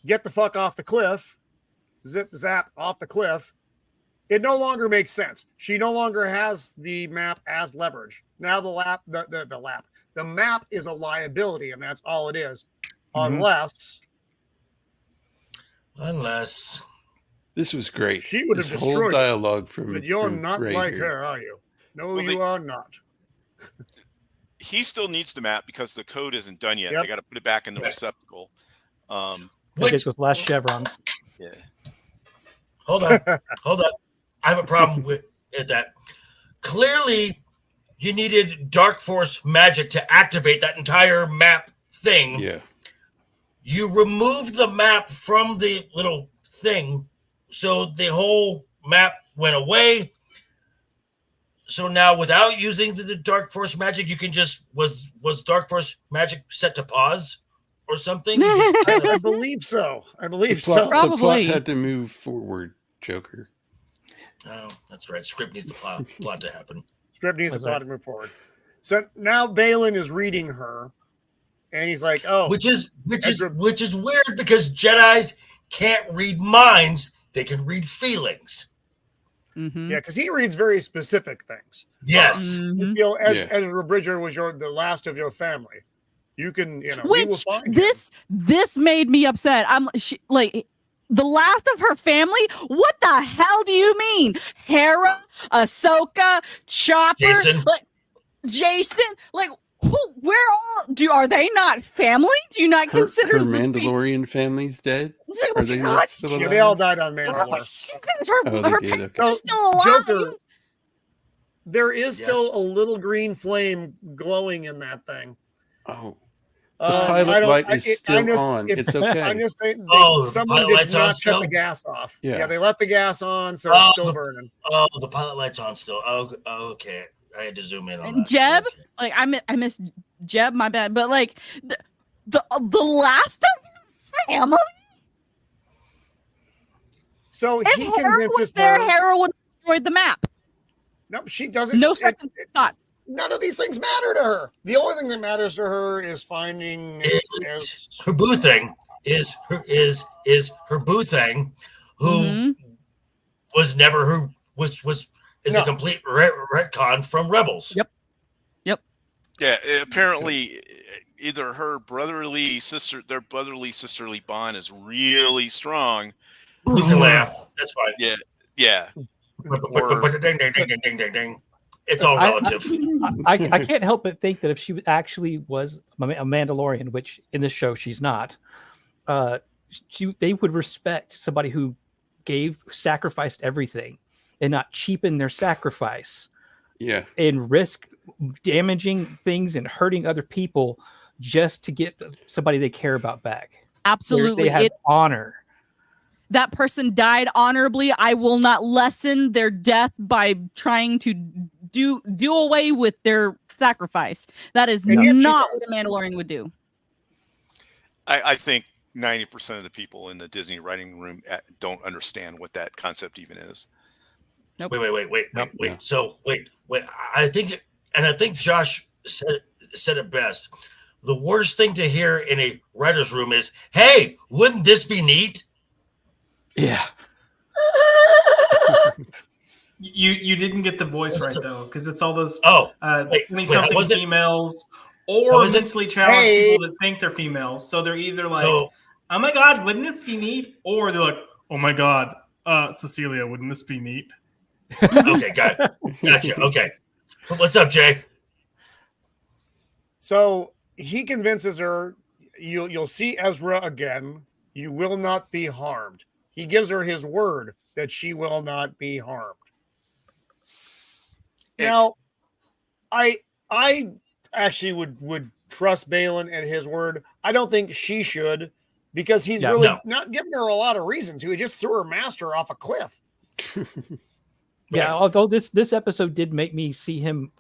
get the fuck off the cliff, zip zap off the cliff. It no longer makes sense. She no longer has the map as leverage. Now the map is a liability, and that's all it is. Mhm. Unless This was great. She would have This whole destroyed it, dialogue from. but you're from not Ray like here. her, are you? No, Well, you are not. He still needs the map because the code isn't done yet. Yep. They got to put it back in the Right. receptacle. I Which, think those last chevrons. Yeah. hold on. I have a problem with that. Clearly, you needed Dark Force magic to activate that entire map thing. Yeah. You removed the map from the little thing, so the whole map went away. So now, without using the Dark Force magic, you can just was Dark Force magic set to pause or something? You just kind I of- believe so. I The believe plot, so. the plot Probably. had to move forward, Joker. Oh, that's right. Script needs the plot to happen. Script needs to That's plot right. to move forward. So now Baylan is reading her, and he's like, "Oh, Which is Ezra- weird because Jedis can't read minds; they can read feelings. Mhm. yeah," because he reads very specific things. Yes. You Mhm. feel Yeah. Ezra Bridger was the last of your family. You can, we will Which find him. this made me upset. Like the last of her family. What the hell do you mean? Hera, Ahsoka, Chopper, Jason. like Jason, like who? Are they not family? Do you not Her, consider her them to be- Mandalorian family's dead? Oh Are they my not God, still Yeah, alive? they all died on oh, Mandalore. shit, Oh, they her did, parents okay. are still alive. Joker, there is Yes. still a little green flame glowing in that thing. Oh, The pilot light is still on. It's okay. I'm just saying, Oh, the someone pilot did light's on not shut the still? gas off. Yeah. Yeah, they left the gas on, so Oh, it's still burning. Oh, the pilot light's on still. Oh, okay. I had to zoom in on And that. Jeb? Okay. Like I miss Jeb, my bad. But like the last of her family. So If he Hera convinces was there, her. Hera would have destroyed the map. No, she doesn't. No second thought. None of these things matter to her. The only thing that matters to her is finding. Her boo thing is her boo thing, who Mhm. was never who was is No. a complete retcon from Rebels. Yep. Yeah, apparently either their brotherly sisterly bond is really strong. You can laugh. That's fine. Yeah. But ding, ding, ding, ding, ding, ding, ding. It's all relative. I can't help but think that if she actually was a Mandalorian, which in this show she's not, they would respect somebody who sacrificed everything and not cheapen their sacrifice Yeah. and risk damaging things and hurting other people just to get somebody they care about back. Absolutely. They have honor. That person died honorably. I will not lessen their death by trying to do away with their sacrifice. That is And yet she not does. what a Mandalorian would do. I think 90% of the people in the Disney writing room don't understand what that concept even is. Nope. Wait. Nope. So wait. I think Josh said it best. The worst thing to hear in a writer's room is, "Hey, wouldn't this be neat?" Yeah. You didn't get the voice right though, because it's all those Oh, 20-something was it- females how or was it? mentally challenged Hey. people that think they're females. So they're either like, so "Oh my God, wouldn't this be neat?" Or they're like, Oh my God, Cecilia, wouldn't this be neat? Okay, gotcha. Okay, what's up, Jay? So he convinces her, you'll see Ezra again. You will not be harmed. He gives her his word that she will not be harmed. Now, I actually would trust Baylan and his word. I don't think she should, because he's not giving her a lot of reason to. He just threw her master off a cliff. Yeah, although this episode did make me see him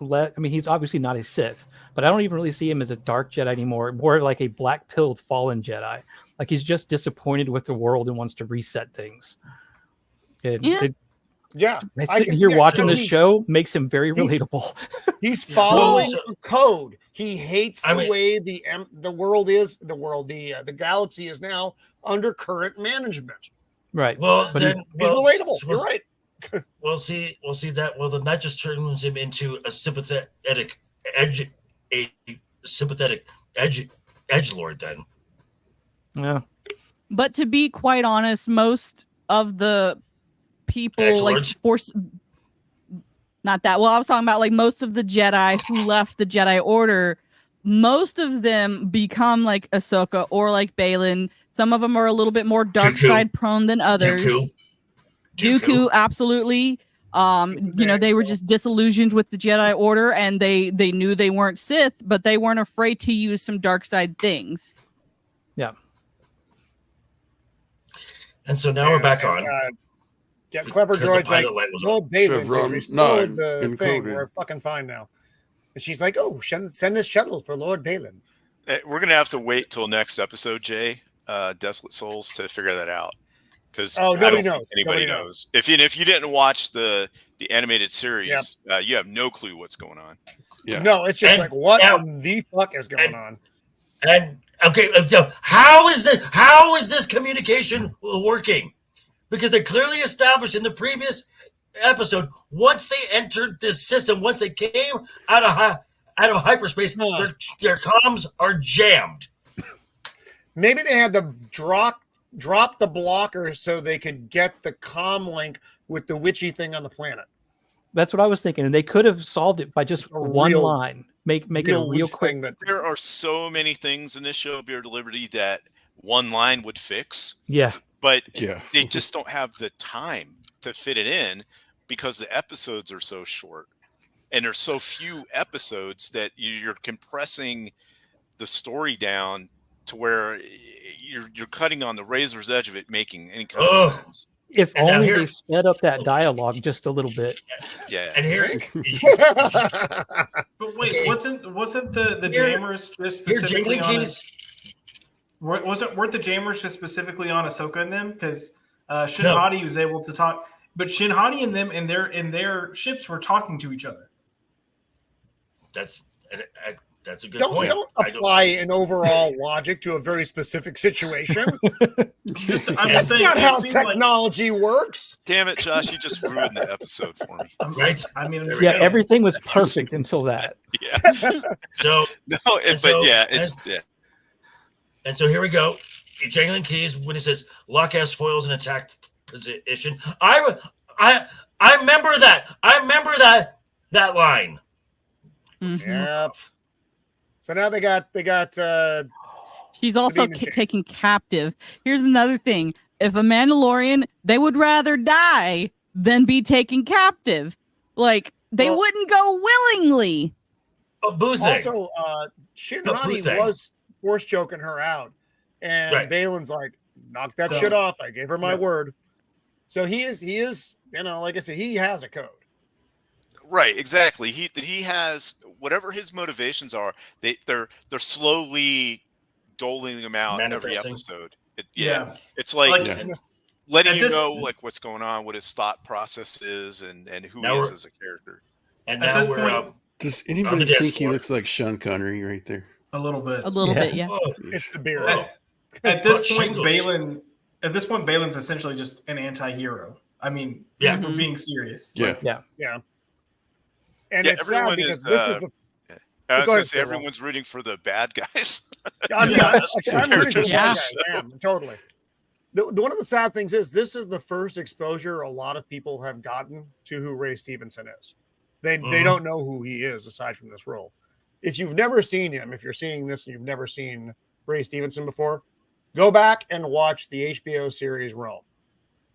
he's obviously not a Sith, but I don't even really see him as a dark Jedi anymore, more like a black-pilled fallen Jedi. Like he's just disappointed with the world and wants to reset things. Sitting here watching this show makes him very relatable. He's following the code. He hates the way the world is. The galaxy is now under current management. Right. Well, he's relatable. You're right. We'll see that. Well, then that just turns him into a sympathetic edgelord. Then. Yeah. But to be quite honest, most of the people Edgelords? I was talking about like most of the Jedi who left the Jedi Order. Most of them become like Ahsoka or like Baylan. Some of them are a little bit more dark side prone than others. Dooku, absolutely. They were just disillusioned with the Jedi Order, and they knew they weren't Sith, but they weren't afraid to use some dark side things. Yeah. And so now we're back on. Clever droid's like, "Oh, Baylan, restored the thing. We're fucking fine now." And she's like, "Oh, send this shuttle for Lord Baylan." We're gonna have to wait till next episode, Jay, Desolate Souls, to figure that out. Because nobody knows. If you didn't watch the animated series, you have no clue what's going on. Yeah. No, it's just what the fuck is going on? And okay, how is this communication working? Because they clearly established in the previous episode, once they entered this system, once they came out of hyperspace, their comms are jammed. Maybe they had to drop the blocker so they could get the comm link with the witchy thing on the planet. That's what I was thinking, and they could have solved it by just one line. Make it a real quick. There are so many things in this show, Beard of Liberty, that one line would fix. Yeah. But they just don't have the time to fit it in because the episodes are so short. And there's so few episodes that you're compressing the story down to where you're cutting on the razor's edge of it making any kind of sense. If only they sped up that dialogue just a little bit. Yeah. And here, but wait, wasn't the jammers just specifically on? Weren't the jammers just specifically on Ahsoka and them? Because Shin Hati was able to talk, but Shin Hati and them in their ships were talking to each other. That's a good point. Don't apply an overall logic to a very specific situation. That's not how technology works. Damn it, Josh! You just ruined the episode for me. Right? I mean, everything was perfect until that. Yeah. And so here we go. Jangling keys when it says lock has foils in attack position. I remember that. I remember that line. Mm-hmm. Yep. So now they got. She's also taken captive. Here's another thing: if a Mandalorian, they would rather die than be taken captive. Like they wouldn't go willingly. Also, Shin Hati was force choking her out, and Baylan's like, "Knock that shit off." I gave her my word. So he is, like I said, he has a code. Right, exactly. He has whatever his motivations are. They're slowly doling them out every episode. It's like letting you know like what's going on, what his thought process is, and who he is as a character. And now we're does anybody think he looks like Sean Connery right there? A little bit. A little bit, yeah. It's the beard. At this point, Baylan's essentially just an anti-hero. I mean, for being serious. And it's sad because this is the. I was going to say everyone's rooting for the bad guys. I'm rooting for the bad guys. Totally. one of the sad things is this is the first exposure a lot of people have gotten to who Ray Stevenson is. They don't know who he is aside from this role. If you've never seen him, if you're seeing this and you've never seen Ray Stevenson before, go back and watch the HBO series Rome.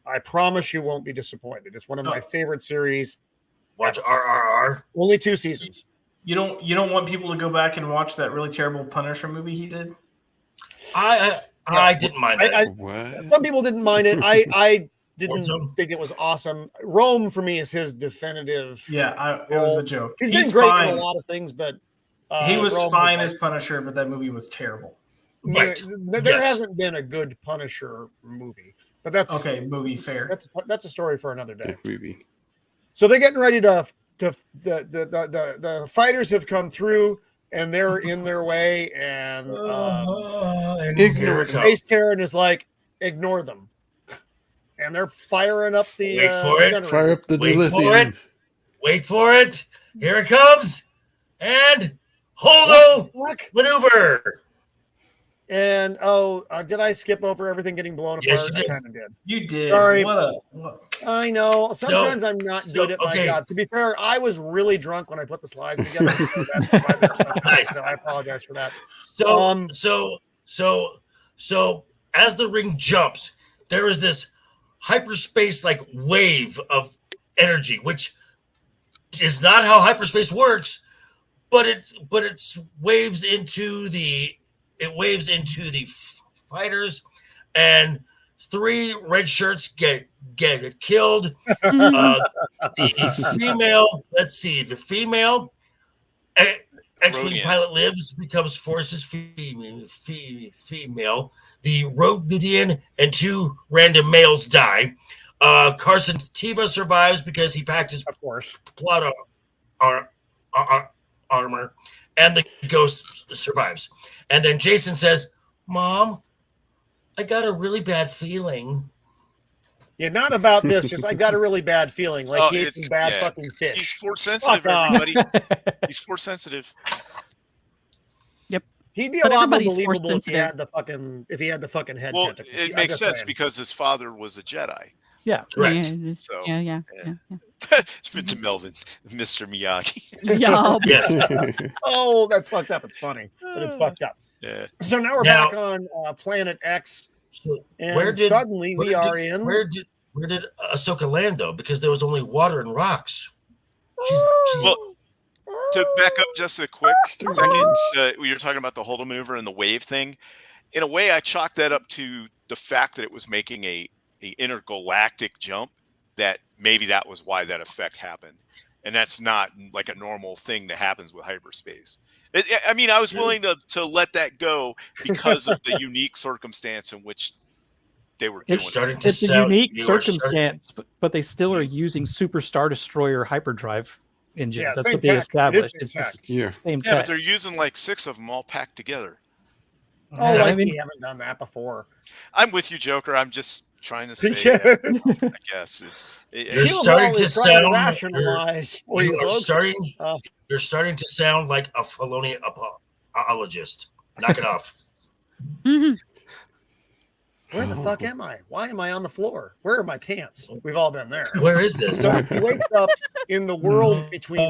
I promise you won't be disappointed. It's one of my favorite series. Watch RRR. Only 2 seasons. You don't want people to go back and watch that really terrible Punisher movie he did? I didn't mind it. Some people didn't mind it. I didn't think it was awesome. Rome for me is his definitive. Yeah, it was a joke. He's been great in a lot of things, but he was fine as Punisher, but that movie was terrible. Right. There hasn't been a good Punisher movie, but that's okay. Movie fair. That's a story for another day. Movie. So they're getting ready to the fighters have come through and they're in their way, and Base Karen is like, ignore them, and they're firing up the fire up the dilithium. Wait for it. Here it comes, and hold on, maneuver. And did I skip over everything getting blown apart? Yes, you did. I kind of did. You did. Sorry. What? I know. Sometimes I'm not good at my job. To be fair, I was really drunk when I put the slides together, so that's why there's nice. So I apologize for that. So as the ring jumps, there is this hyperspace like wave of energy, which is not how hyperspace works, but it waves into the fighters, and 3 red shirts get killed. The female, the female X-Wing pilot lives, becomes Force's female. The Rodian and 2 random males die. Carson Teva survives because he packed his plot armor, and the ghost survives. And then Jason says, "Mom, I got a really bad feeling." Yeah, not about this. Just I got a really bad feeling. Like he ate some bad fucking fish. He's force sensitive, everybody. He's force sensitive. Yep. He'd be a lot more believable if he had the fucking head tentacle. It makes sense because his father was a Jedi. Yeah, correct. Yeah. It's been to Melvin, Mr. Miyagi. Yeah. Yes. Oh, that's fucked up. It's funny, but it's fucked up. Yeah. So now we're back on Planet X, and where did Ahsoka land though? Because there was only water and rocks. Well, to back up just a quick second, you're talking about the Holdo maneuver and the wave thing. In a way, I chalked that up to the fact that it was making a intergalactic jump, that maybe that was why that effect happened. And that's not like a normal thing that happens with hyperspace. I mean, I was willing to let that go because of the unique circumstance in which they were doing it. It's a unique circumstance, but they still are using Super Star Destroyer hyperdrive engines. Yeah, that's what they established. It's same tech. But they're using like 6 of them all packed together. Oh, we haven't done that before. I'm with you, Joker. I'm just trying to say, I guess. You're starting to sound. You're starting to sound like a Filoni apologist. Knock it off. Where the fuck am I? Why am I on the floor? Where are my pants? We've all been there. Where is this? So he wakes up in the world between.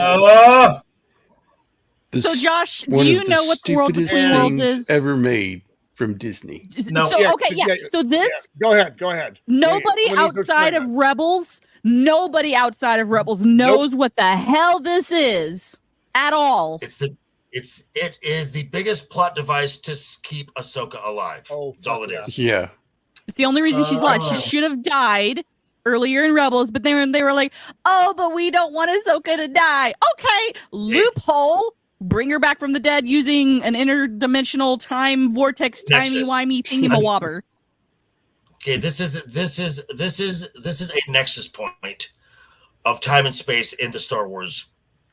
So Josh, do you know what the world between worlds is? Ever made from Disney. No. So So this. Go ahead. Nobody outside of Rebels. Nobody outside of Rebels knows what the hell this is at all. It is the biggest plot device to keep Ahsoka alive. That's all it is. Yeah. It's the only reason she's alive. She should have died earlier in Rebels, but they were like, "Oh, but we don't want Ahsoka to die." Okay, loophole. Bring her back from the dead using an interdimensional time vortex timey-wimey thingamawabber. Okay, this is a nexus point of time and space in the Star Wars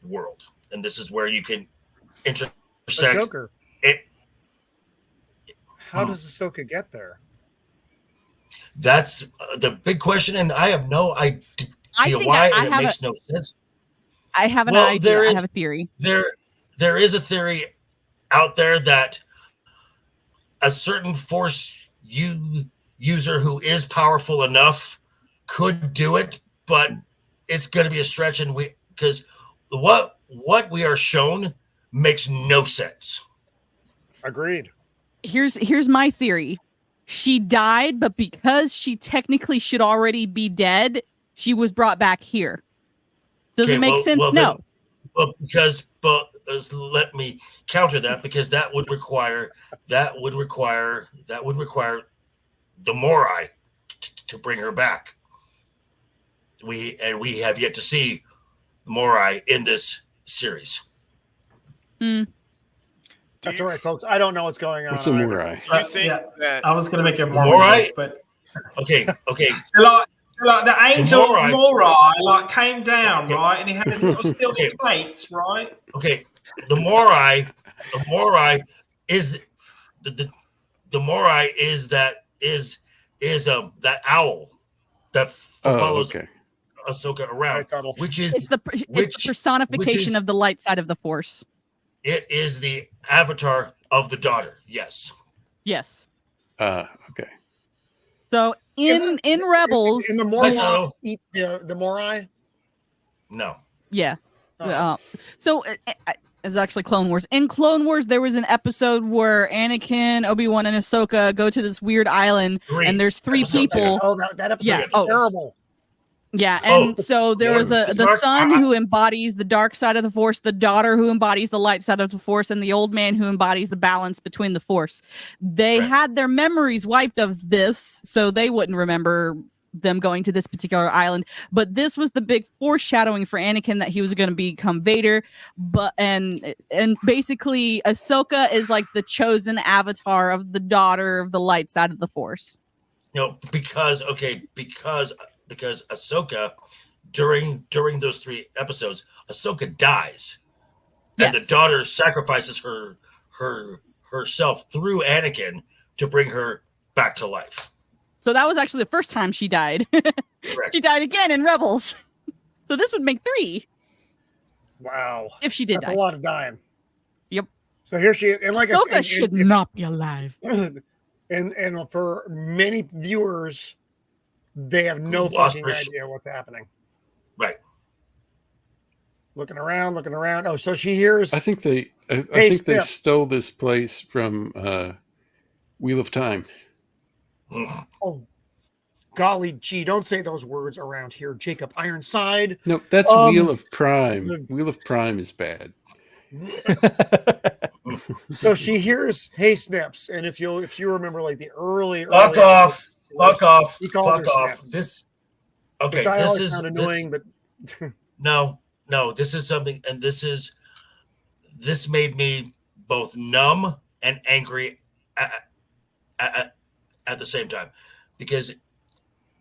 world, and this is where you can intersect. Joker. How does Ahsoka get there? That's the big question, and I have no idea why. It makes no sense. I have an idea. I have a theory. There is a theory out there that a certain force user who is powerful enough could do it, but it's going to be a stretch, and because what we are shown makes no sense. Agreed. Here's my theory. She died, but because she technically should already be dead, she was brought back here. Does it make sense? No. But let me counter that, because that would require the Morai to bring her back. We have yet to see Morai in this series. That's all right, folks. I don't know what's going on. What's a Morai? Do you think that I was going to make it more Morai? but Okay. like the angel Morai. Morai like came down, right, and he had his little steel plates, right? Okay, the Morai is the Morai is that owl that follows Ahsoka around, which is it's the personification of the light side of the Force. It is the avatar of the daughter. Yes. Okay. So in Rebels, in the Morai eat the Morai. No. Yeah. So it was actually Clone Wars. In Clone Wars, there was an episode where Anakin, Obi-Wan, and Ahsoka go to this weird island, and there's three people. Oh, that episode is terrible. Yeah, and so there was the son who embodies the dark side of the Force, the daughter who embodies the light side of the Force, and the old man who embodies the balance between the Force. They had their memories wiped of this, so they wouldn't remember them going to this particular island. But this was the big foreshadowing for Anakin that he was going to become Vader. But and basically, Ahsoka is like the chosen avatar of the daughter of the light side of the Force. Because Ahsoka, during those 3 episodes, Ahsoka dies, and the daughter sacrifices herself through Anakin to bring her back to life. So that was actually the first time she died. She died again in Rebels. So this would make 3. Wow. If she did That's die. a lot of dying. Yep. So here she is. And like Ahsoka should not be alive. And for many viewers, they have no fucking idea what's happening. Right. Looking around. Oh, so she hears. I think they stole this place from Wheel of Time. Oh, golly gee, don't say those words around here, Jacob Ironside. No, that's Wheel of Prime. Wheel of Prime is bad. So she hears "Hey Snips," and if you remember, like the early fuck off. He called her Snips. This which I always found annoying, but no, this is something, and this made me both numb and angry at the same time, because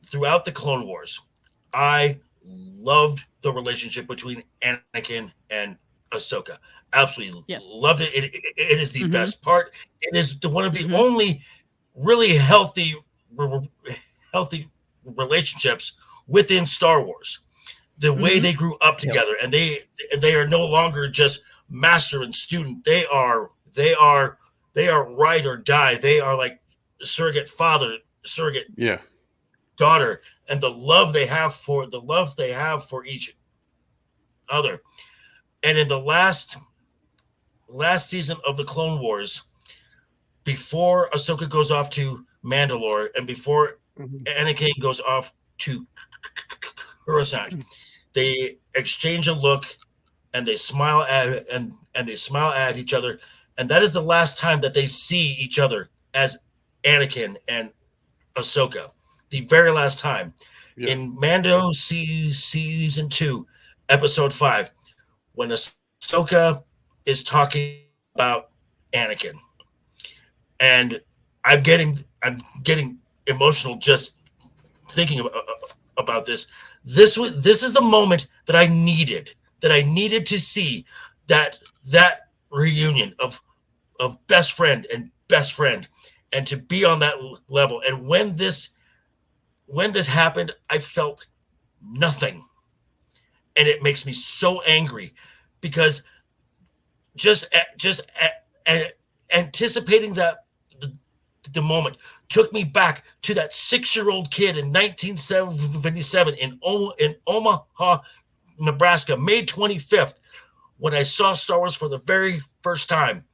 throughout the Clone Wars, I loved the relationship between Anakin and Ahsoka. Absolutely loved it. It is the best part. It is one of the only really healthy relationships within Star Wars. The way they grew up together, and they are no longer just master and student. They are ride or die. They are like surrogate father, surrogate daughter, and the love they have for each other. And in the last season of the Clone Wars, before Ahsoka goes off to Mandalore and before Anakin goes off to Coruscant, they exchange a look and they smile at each other, and that is the last time that they see each other as Anakin and Ahsoka. The very last time. In Mando season 2, episode 5, when Ahsoka is talking about Anakin, and I'm getting emotional just thinking about this. This is the moment that I needed to see that reunion of best friend and best friend, and to be on that level. And when this happened, I felt nothing, and it makes me so angry, because just anticipating the moment took me back to that 6-year-old kid in 1977 in Omaha, Nebraska, May 25th, when I saw Star Wars for the very first time.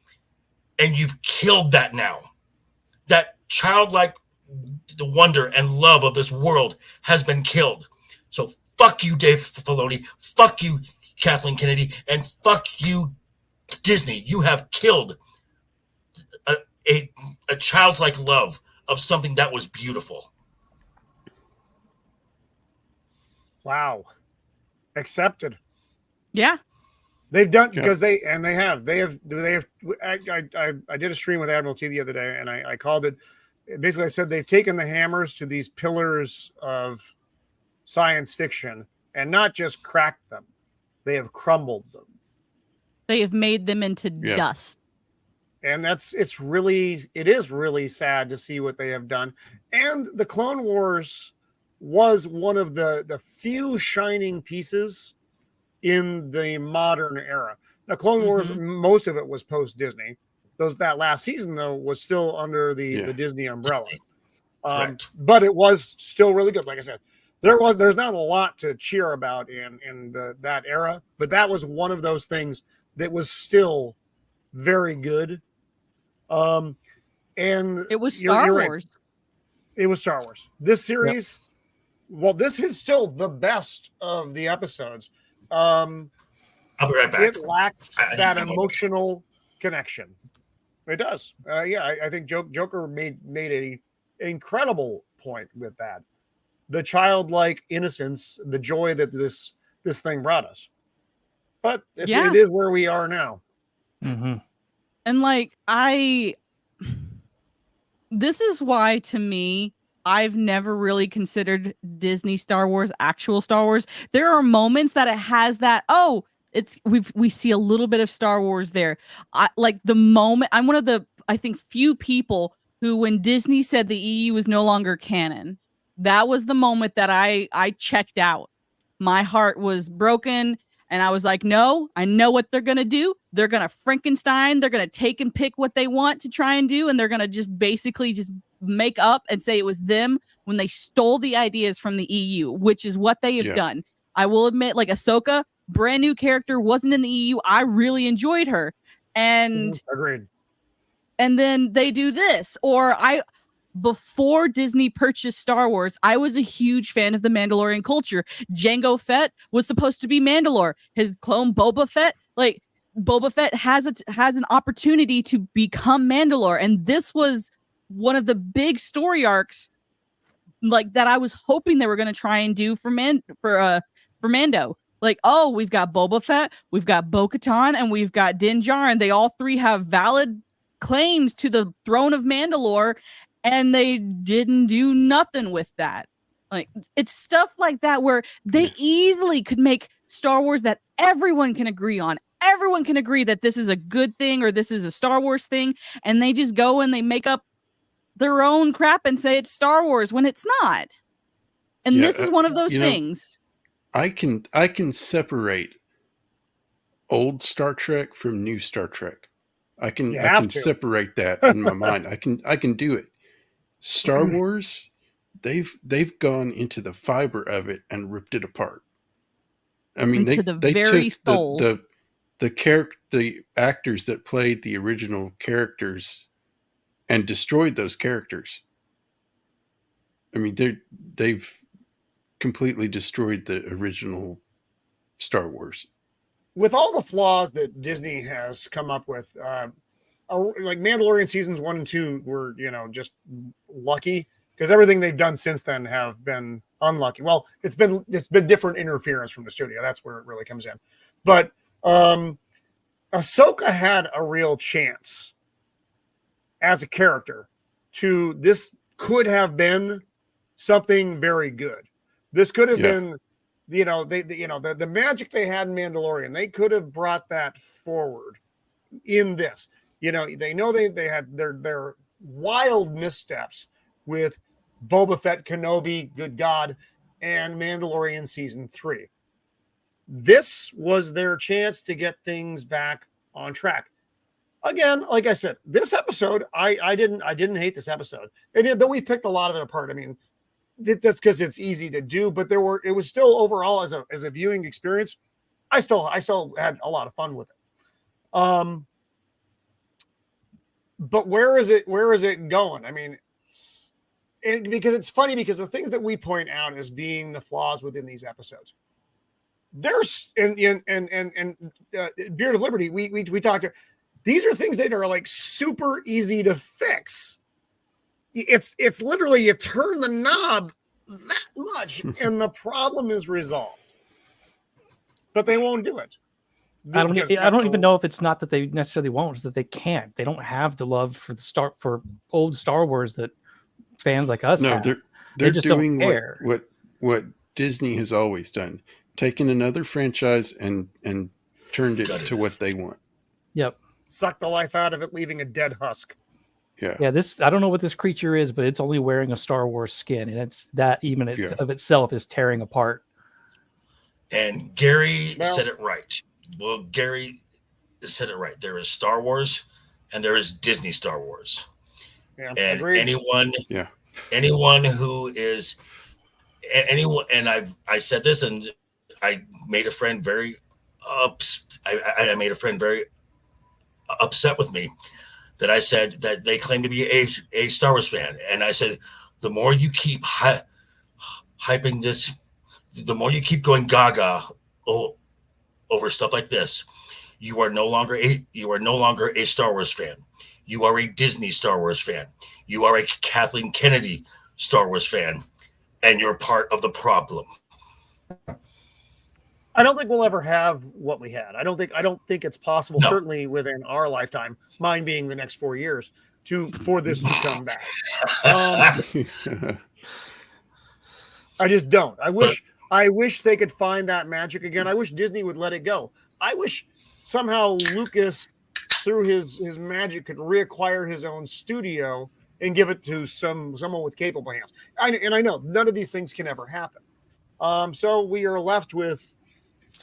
And you've killed that now. That childlike wonder and love of this world has been killed. So fuck you, Dave Filoni. Fuck you, Kathleen Kennedy. And fuck you, Disney. You have killed a childlike love of something that was beautiful. Wow. Accepted. Yeah. They've done because they have I did a stream with Admiralty the other day, and I called it basically, I said they've taken the hammers to these pillars of science fiction and not just cracked them, they have crumbled them. They have made them into dust. And it is really sad to see what they have done. And the Clone Wars was one of the few shining pieces in the modern era. Now, Clone Wars, most of it was post Disney. That last season though was still under the Disney umbrella. But it was still really good. Like I said, there's not a lot to cheer about in that era, but that was one of those things that was still very good. And it was Star Wars. It was Star Wars. This series, well, this is still the best of the episodes. I'll be right back. It lacks that emotional connection. It does. I think Joker made a incredible point with that. The childlike innocence, the joy that this thing brought us. But it is where we are now. Mm-hmm. And this is why, to me, I've never really considered Disney Star Wars actual Star Wars. There are moments that it has that, we see a little bit of Star Wars there. The moment, I'm one of the, I think, few people who, when Disney said the EU is no longer canon, that was the moment that I checked out. My heart was broken. And I was like, no, I know what they're going to do. They're going to Frankenstein. They're going to take and pick what they want to try and do. And they're going to just basically just make up and say it was them when they stole the ideas from the EU, which is what they have done. I will admit, Ahsoka, brand new character, wasn't in the EU. I really enjoyed her. And agreed. And then they do this. Before Disney purchased Star Wars, I was a huge fan of the Mandalorian culture. Jango Fett was supposed to be Mandalore. His clone Boba Fett, Boba Fett has an opportunity to become Mandalore, and this was one of the big story arcs, that I was hoping they were going to try and do for Mando. We've got Boba Fett, we've got Bo-Katan, and we've got Din Djarin. They all three have valid claims to the throne of Mandalore. And they didn't do nothing with that. It's stuff like that where they easily could make Star Wars that everyone can agree on. Everyone can agree that this is a good thing or this is a Star Wars thing. And they just go and they make up their own crap and say it's Star Wars when it's not. And this is one of those things. I can separate old Star Trek from new Star Trek. I can separate that in my mind. I can do it. Star Wars, they've gone into the fiber of it and ripped it apart. I mean, they took the actors that played the original characters and destroyed those characters. I mean, they've completely destroyed the original Star Wars. With all the flaws that Disney has come up with, Mandalorian seasons 1 and 2 were, just lucky because everything they've done since then have been unlucky. Well, it's been different interference from the studio. That's where it really comes in. But Ahsoka had a real chance as a character this could have been something very good. This could have been, the magic they had in Mandalorian. They could have brought that forward in this. They know they had their wild missteps with Boba Fett, Kenobi, good God, and Mandalorian season 3. This was their chance to get things back on track. again, like I said, this episode, I didn't hate this episode. And though we picked a lot of it apart, I mean, that's because it's easy to do, but it was still overall as a viewing experience. I still had a lot of fun with it. But where is it going? I mean, because it's funny because the things that we point out as being the flaws within these episodes, there's and Beard of Liberty, we talked. These are things that are like super easy to fix. It's literally you turn the knob that much and the problem is resolved. But they won't do it. I don't even know if it's not that they necessarily won't, it's that they can't. They don't have the love for old Star Wars that fans like us have. They're just doing don't care. what Disney has always done, taking another franchise and turned it to what they want. Yep. Suck the life out of it, leaving a dead husk. Yeah. This, I don't know what this creature is, but it's only wearing a Star Wars skin, and it's that even of itself is tearing apart. And Gary said it right. Well, Gary said it right. There is Star Wars, and there is Disney Star Wars. Yeah, and agreed. anyone who is anyone, and I said this, and I made a friend very I made a friend very upset with me that I said that they claim to be a Star Wars fan, and I said the more you keep hyping this, the more you keep going gaga over stuff like this, you are no longer a Star Wars fan. You are a Disney Star Wars fan. You are a Kathleen Kennedy Star Wars fan, and you're part of the problem. I don't think we'll ever have what we had. I don't think it's possible, certainly within our lifetime, mine being the next 4 years, for this to come back. I just don't. I wish they could find that magic again. I wish Disney would let it go. I wish somehow Lucas, through his magic, could reacquire his own studio and give it to someone with capable hands. And I know none of these things can ever happen. So we are left with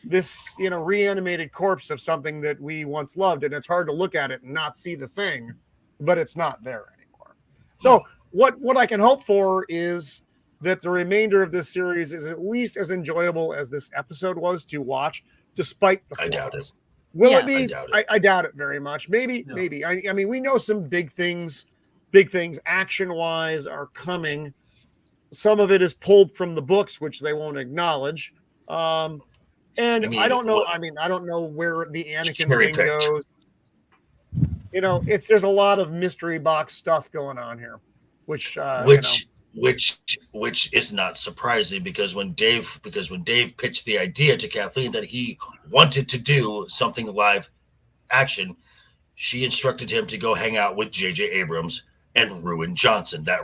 this, reanimated corpse of something that we once loved, and it's hard to look at it and not see the thing, but it's not there anymore. So what I can hope for is that the remainder of this series is at least as enjoyable as this episode was to watch, despite the flaws. I doubt it. Will it be? I doubt it very much. Maybe. I mean, we know some big things action-wise are coming. Some of it is pulled from the books, which they won't acknowledge. I don't know. I don't know where the Anakin thing goes. There's a lot of mystery box stuff going on here, which is not surprising because when Dave pitched the idea to Kathleen that he wanted to do something live action, she instructed him to go hang out with J.J. Abrams and Ruin Johnson, that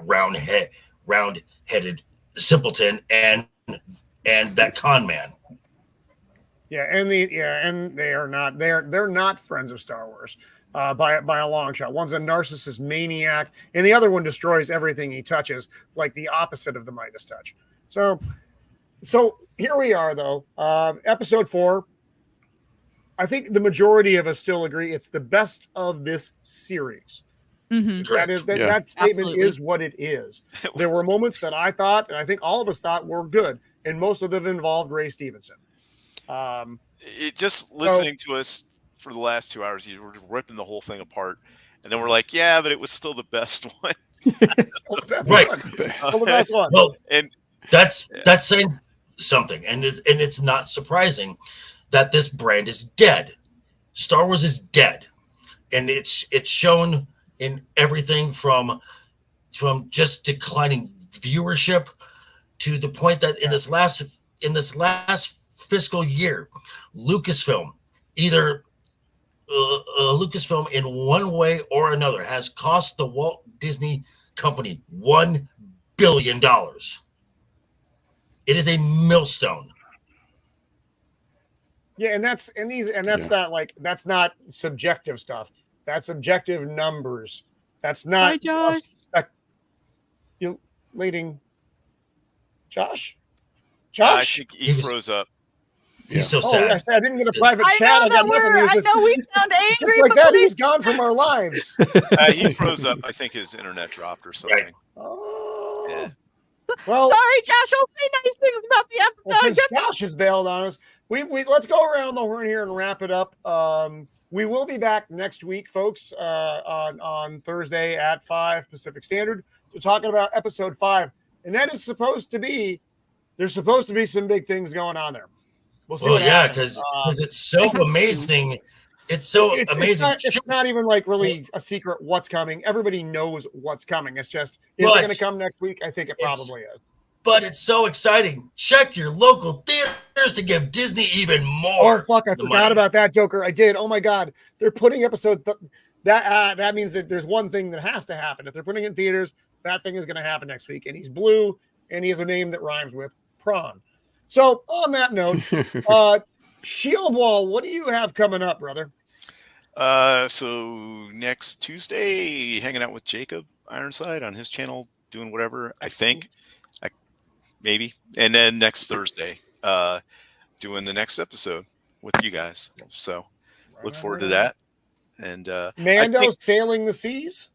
round-headed simpleton and that con man. Yeah, and they are not they're not friends of Star Wars by a long shot. One's a narcissist maniac, and the other one destroys everything he touches, like the opposite of the Midas touch. So here we are, though. Episode 4. I think the majority of us still agree it's the best of this series. Mm-hmm. That statement is what it is. There were moments that I thought, and I think all of us thought were good, and most of them involved Ray Stevenson. Listening to us for the last 2 hours, you were ripping the whole thing apart, and then we're like, yeah, but it was still the best one. The best one. Well, and that's saying something, and it's not surprising that this brand is dead. Star Wars is dead, and it's shown in everything from just declining viewership to the point that in this last fiscal year, Lucasfilm in one way or another has cost the Walt Disney Company $1 billion. It is a millstone. Yeah, that's not subjective stuff. That's objective numbers. That's not leading. Josh? I think he froze up. He's so Oh, sad. I didn't get a private I chat. know that we sound angry, just like but that, please- he's gone from our lives. He froze up. I think his internet dropped or something. Right. Oh. Yeah. Well, sorry, Josh. I'll say nice things about the episode. since Josh has bailed on us, we let's go around the horn here and wrap it up. We will be back next week, folks, on Thursday at 5 Pacific Standard. We're talking about episode 5, and that is there's supposed to be some big things going on there. We'll see what happens. Because it's so amazing. It's so amazing. It's not even like really a secret what's coming. Everybody knows what's coming. It's just, is it going to come next week? I think it probably is. But it's so exciting. Check your local theaters to give Disney even more. Oh, fuck. I forgot about that, Joker. I did. Oh, my God. They're putting that means that there's one thing that has to happen. If they're putting it in theaters, that thing is going to happen next week. And he's blue, and he has a name that rhymes with prawn. So on that note, Shieldwall, what do you have coming up, brother? So next Tuesday, hanging out with Jacob Ironside on his channel, doing whatever, I think. Maybe. And then next Thursday, doing the next episode with you guys. So look forward to that. And Mando sailing the seas.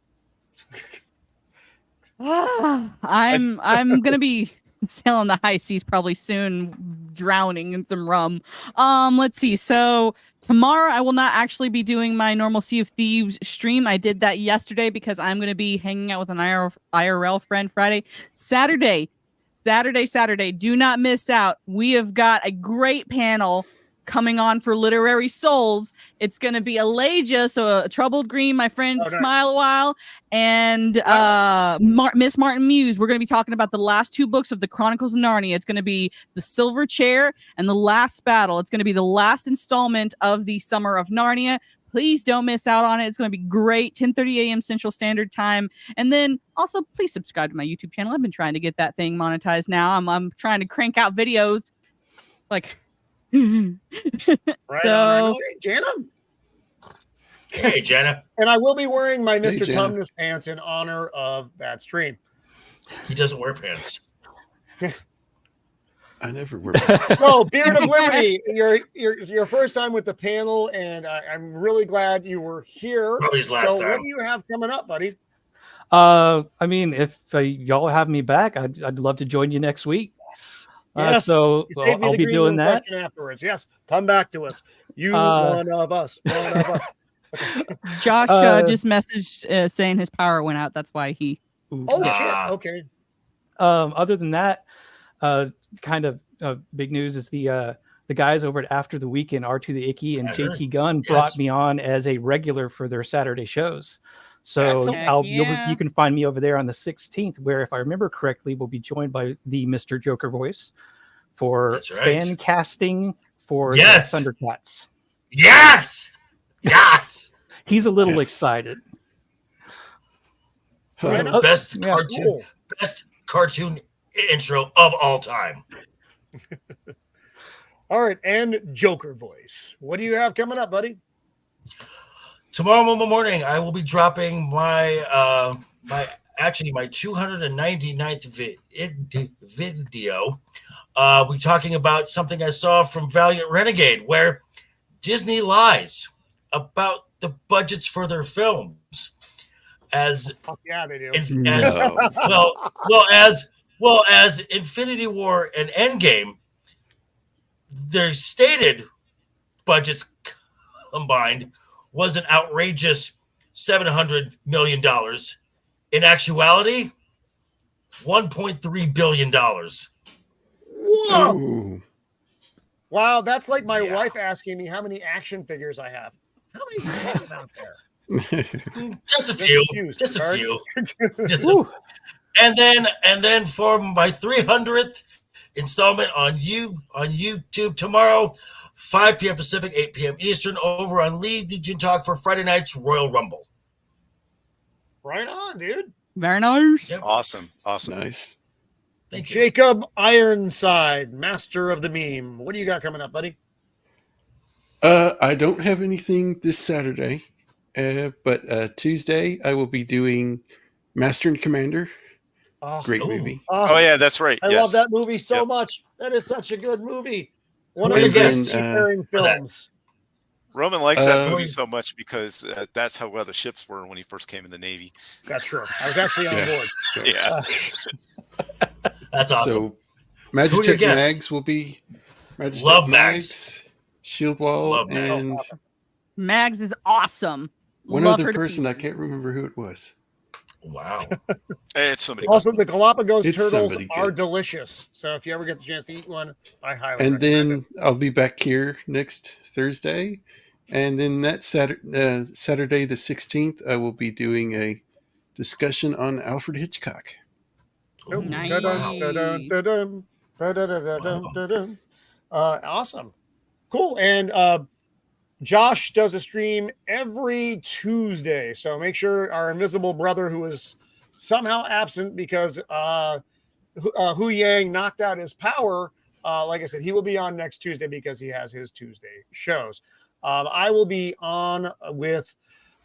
I'm gonna be sailing the high seas probably soon, drowning in some rum. Let's see. So tomorrow I will not actually be doing my normal Sea of Thieves stream. I did that yesterday because I'm gonna be hanging out with an IRL friend Friday. Saturday. Do not miss out. We have got a great panel coming on for Literary Souls. It's going to be Elijah, so a Troubled Green, my friend Smile a While, and Miss Martin Muse. We're going to be talking about the last 2 books of the Chronicles of Narnia. It's going to be The Silver Chair and The Last Battle. It's going to be the last installment of the Summer of Narnia. Please don't miss out on it. It's going to be great. 10:30 a.m. Central Standard Time. And then also, please subscribe to my YouTube channel. I've been trying to get that thing monetized now. I'm trying to crank out videos. Like, right so, on. Hey, Jana. Hey, Jana. And I will be wearing my Mr. Jana. Tumnus pants in honor of that stream. He doesn't wear pants. I never wear pants. So, Beard of Liberty, your first time with the panel, and I'm really glad you were here. Probably his last time. What do you have coming up, buddy? I mean, if y'all have me back, I'd love to join you next week. Yes. So You saved me I'll the be green doing room that. question afterwards. Yes, come back to us. You one of us. One of us. Josh just messaged saying his power went out. That's why he. Oh shit! Okay. Other than that, kind of big news is the guys over at After the Weekend, R2 the Icky and JT Gunn brought me on as a regular for their Saturday shows. So you can find me over there on the 16th, where, if I remember correctly, we'll be joined by the Mr. Joker voice for fan casting for the Thundercats. Yes. He's a little excited. Best cartoon intro of all time. All right, and Joker voice. What do you have coming up, buddy? Tomorrow morning, I will be dropping my 299th video. We're talking about something I saw from Valiant Renegade, where Disney lies about the budgets for their films. As they do. As Infinity War and Endgame, their stated budgets combined was an outrageous $700 million. In actuality, $1.3 billion. Whoa! Ooh. Wow, that's like my wife asking me how many action figures I have. How many figures out there? Just a few. And then for my 300th installment on YouTube tomorrow, 5 p.m. Pacific, 8 p.m. Eastern, over on Legion Talk for Friday night's Royal Rumble. Right on, dude. Very nice. Yep. Awesome. Nice. Thank you. Jacob Ironside, master of the meme. What do you got coming up, buddy? I don't have anything this Saturday, but Tuesday I will be doing Master and Commander. Oh, Great movie. Oh yeah, that's right. I love that movie so much. That is such a good movie. One of the best seafaring films. Roman likes that movie so much because that's how well the ships were when he first came in the Navy. That's true. I was actually on board. Yeah. That's awesome. So, Magitech Mags will be Love Mags, Shieldwall, and awesome. Mags is awesome. One Love other her to person, I pieces. can't remember who it was. Wow. It's somebody. Also, the Galapagos It's turtles somebody are good. delicious. So if you ever get the chance to eat one, I highly And recommend then I'll be back here next Thursday. And then that Saturday the 16th, I will be doing a discussion on Alfred Hitchcock. it. Nice. Awesome. Cool. And Josh does a stream every Tuesday. So make sure our invisible brother, who is somehow absent because Huyang knocked out his power, like I said, he will be on next Tuesday because he has his Tuesday shows. I will be on with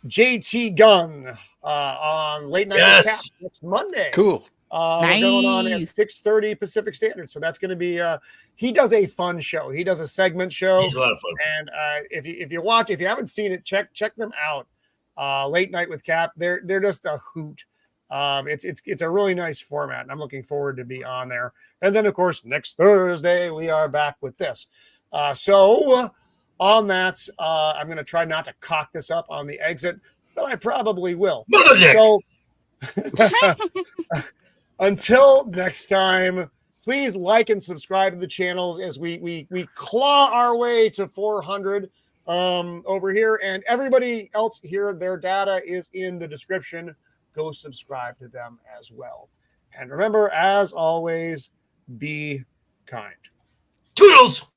JT Gunn on Late Night with Cap next Monday. Cool. We're going on at Nice. 6:30 Pacific Standard. So that's going to be he does a fun show. He does a segment show. He's a lot of fun. And if you haven't seen it, check them out. Late Night with Cap. They're just a hoot. It's a really nice format, and I'm looking forward to be on there. And then of course next Thursday we are back with this. So on that, I'm going to try not to cock this up on the exit, but I probably will. So until next time, please like and subscribe to the channels as we claw our way to 400 over here. And everybody else here, their data is in the description. Go subscribe to them as well. And remember, as always, be kind. Toodles!